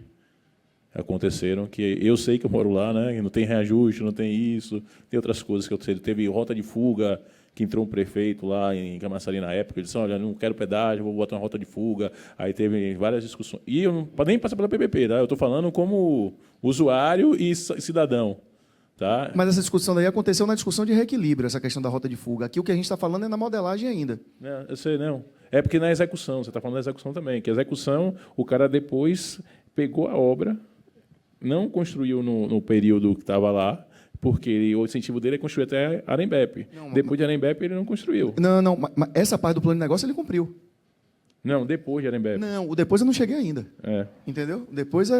aconteceram, que eu sei que eu moro lá, né? Não tem reajuste, não tem isso, tem outras coisas que aconteceram. Teve rota de fuga, que entrou um prefeito lá em Camaçari na época, ele disse, olha, não quero pedágio, vou botar uma rota de fuga. Aí teve várias discussões. E eu não nem passar pela PPP, tá? Eu estou falando como usuário e cidadão. Tá? Mas essa discussão daí aconteceu na discussão de reequilíbrio, essa questão da rota de fuga. Aqui o que a gente está falando é na modelagem ainda. Não, eu sei, não. É porque na execução, você está falando da execução também, que a execução, o cara depois pegou a obra, não construiu no período que estava lá, porque o incentivo dele é construir até Arembepe. Depois de Arembepe, ele não construiu. Não, mas essa parte do plano de negócio ele cumpriu. Não, depois de Arembepe. Não, o depois eu não cheguei ainda. Entendeu? Depois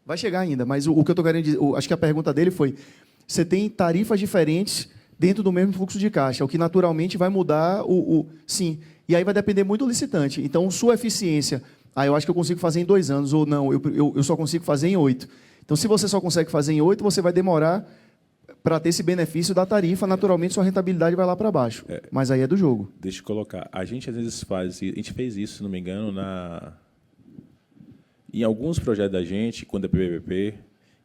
vai chegar ainda. Mas o que eu estou querendo dizer, acho que a pergunta dele foi, você tem tarifas diferentes dentro do mesmo fluxo de caixa, o que naturalmente vai mudar sim. E aí vai depender muito do licitante. Então, sua eficiência, eu acho que eu consigo fazer em 2 anos, ou não, eu só consigo fazer em 8. Então, se você só consegue fazer em 8, você vai demorar para ter esse benefício da tarifa, naturalmente sua rentabilidade vai lá para baixo. Mas aí é do jogo. Deixa eu colocar. A gente às vezes a gente fez isso, se não me engano, em alguns projetos da gente, quando é PPP,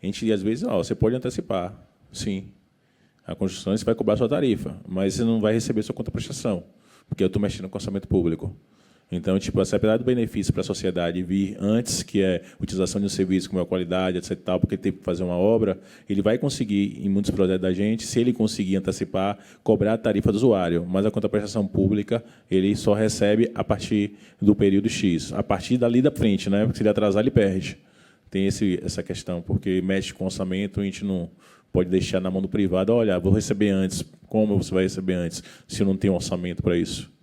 a gente às vezes, você pode antecipar, sim. A construção você vai cobrar sua tarifa, mas você não vai receber sua contraprestação, porque eu estou mexendo com orçamento público. Então, tipo, apesar do benefício para a sociedade vir antes, que é a utilização de um serviço com maior qualidade, etc., tal, porque ele tem que fazer uma obra, ele vai conseguir, em muitos projetos da gente, se ele conseguir antecipar, cobrar a tarifa do usuário. Mas a contraprestação pública, ele só recebe a partir do período X. A partir dali da frente, né? Porque se ele atrasar, ele perde. Tem essa questão, porque mexe com orçamento, a gente não pode deixar na mão do privado, olha, vou receber antes. Como você vai receber antes, se não tem um orçamento para isso?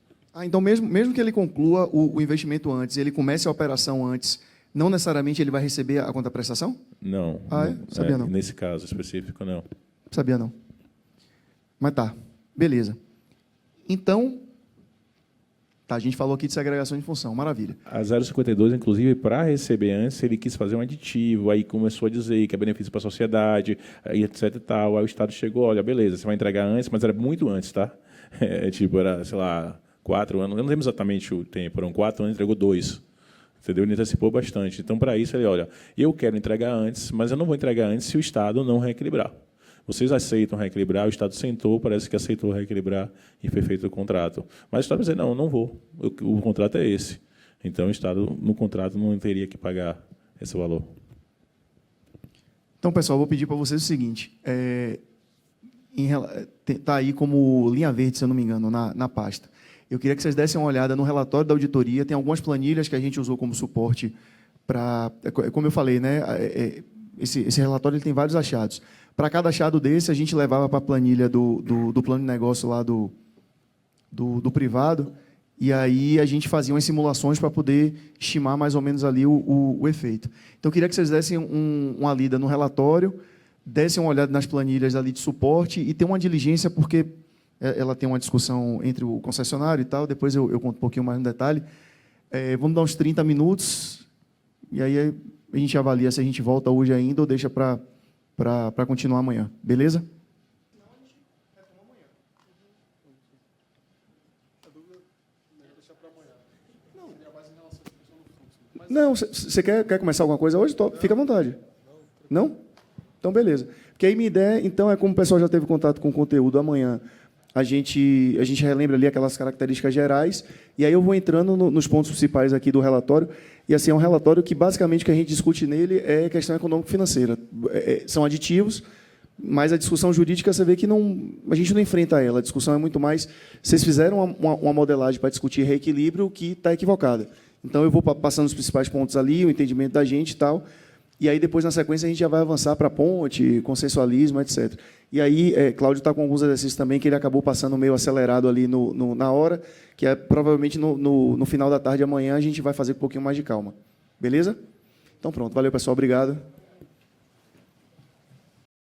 Então, mesmo que ele conclua o investimento antes, ele comece a operação antes, não necessariamente ele vai receber a contraprestação? Não. Sabia não. Nesse caso específico, não. Sabia não. Mas tá, beleza. Então, a gente falou aqui de segregação de função, maravilha. A 052, inclusive, para receber antes, ele quis fazer um aditivo, aí começou a dizer que é benefício para a sociedade, aí etc e tal. Aí o Estado chegou, olha, beleza, você vai entregar antes, mas era muito antes, tá? Era, sei lá, 4 anos, eu não lembro exatamente o tempo, foram 4 anos, entregou 2. Entendeu? Ele antecipou bastante. Então, para isso, ele, olha, eu quero entregar antes, mas eu não vou entregar antes se o Estado não reequilibrar. Vocês aceitam reequilibrar, o Estado sentou, parece que aceitou reequilibrar e foi feito o contrato. Mas o Estado vai dizer, não vou, o contrato é esse. Então, o Estado, no contrato, não teria que pagar esse valor. Então, pessoal, vou pedir para vocês o seguinte, está aí como linha verde, se eu não me engano, na pasta. Eu queria que vocês dessem uma olhada no relatório da auditoria. Tem algumas planilhas que a gente usou como suporte para... Como eu falei, né? Esse relatório ele tem vários achados. Para cada achado desse, a gente levava para a planilha do plano de negócio lá do privado, e aí a gente fazia umas simulações para poder estimar mais ou menos ali o efeito. Então, eu queria que vocês dessem uma lida no relatório, dessem uma olhada nas planilhas ali de suporte e ter uma diligência, porque ela tem uma discussão entre o concessionário e tal, depois eu conto um pouquinho mais no detalhe. Vamos dar uns 30 minutos, e aí a gente avalia se a gente volta hoje ainda ou deixa para continuar amanhã. Beleza? Não, você quer começar alguma coisa hoje? Fica à vontade. Não? Então, beleza. Porque aí minha ideia, então, é como o pessoal já teve contato com o conteúdo amanhã. a gente relembra ali aquelas características gerais, e aí eu vou entrando nos pontos principais aqui do relatório, e assim, é um relatório que, basicamente, o que a gente discute nele é questão econômico-financeira. São aditivos, mas a discussão jurídica, você vê que a gente não enfrenta ela, a discussão é muito mais... Vocês fizeram uma modelagem para discutir reequilíbrio que está equivocada. Então, eu vou passando os principais pontos ali, o entendimento da gente e tal, e aí, depois, na sequência, a gente já vai avançar para ponte, consensualismo, etc. E aí, Cláudio está com alguns exercícios também que ele acabou passando meio acelerado ali na hora, que é provavelmente no final da tarde, amanhã, a gente vai fazer com um pouquinho mais de calma. Beleza? Então, pronto. Valeu, pessoal. Obrigado.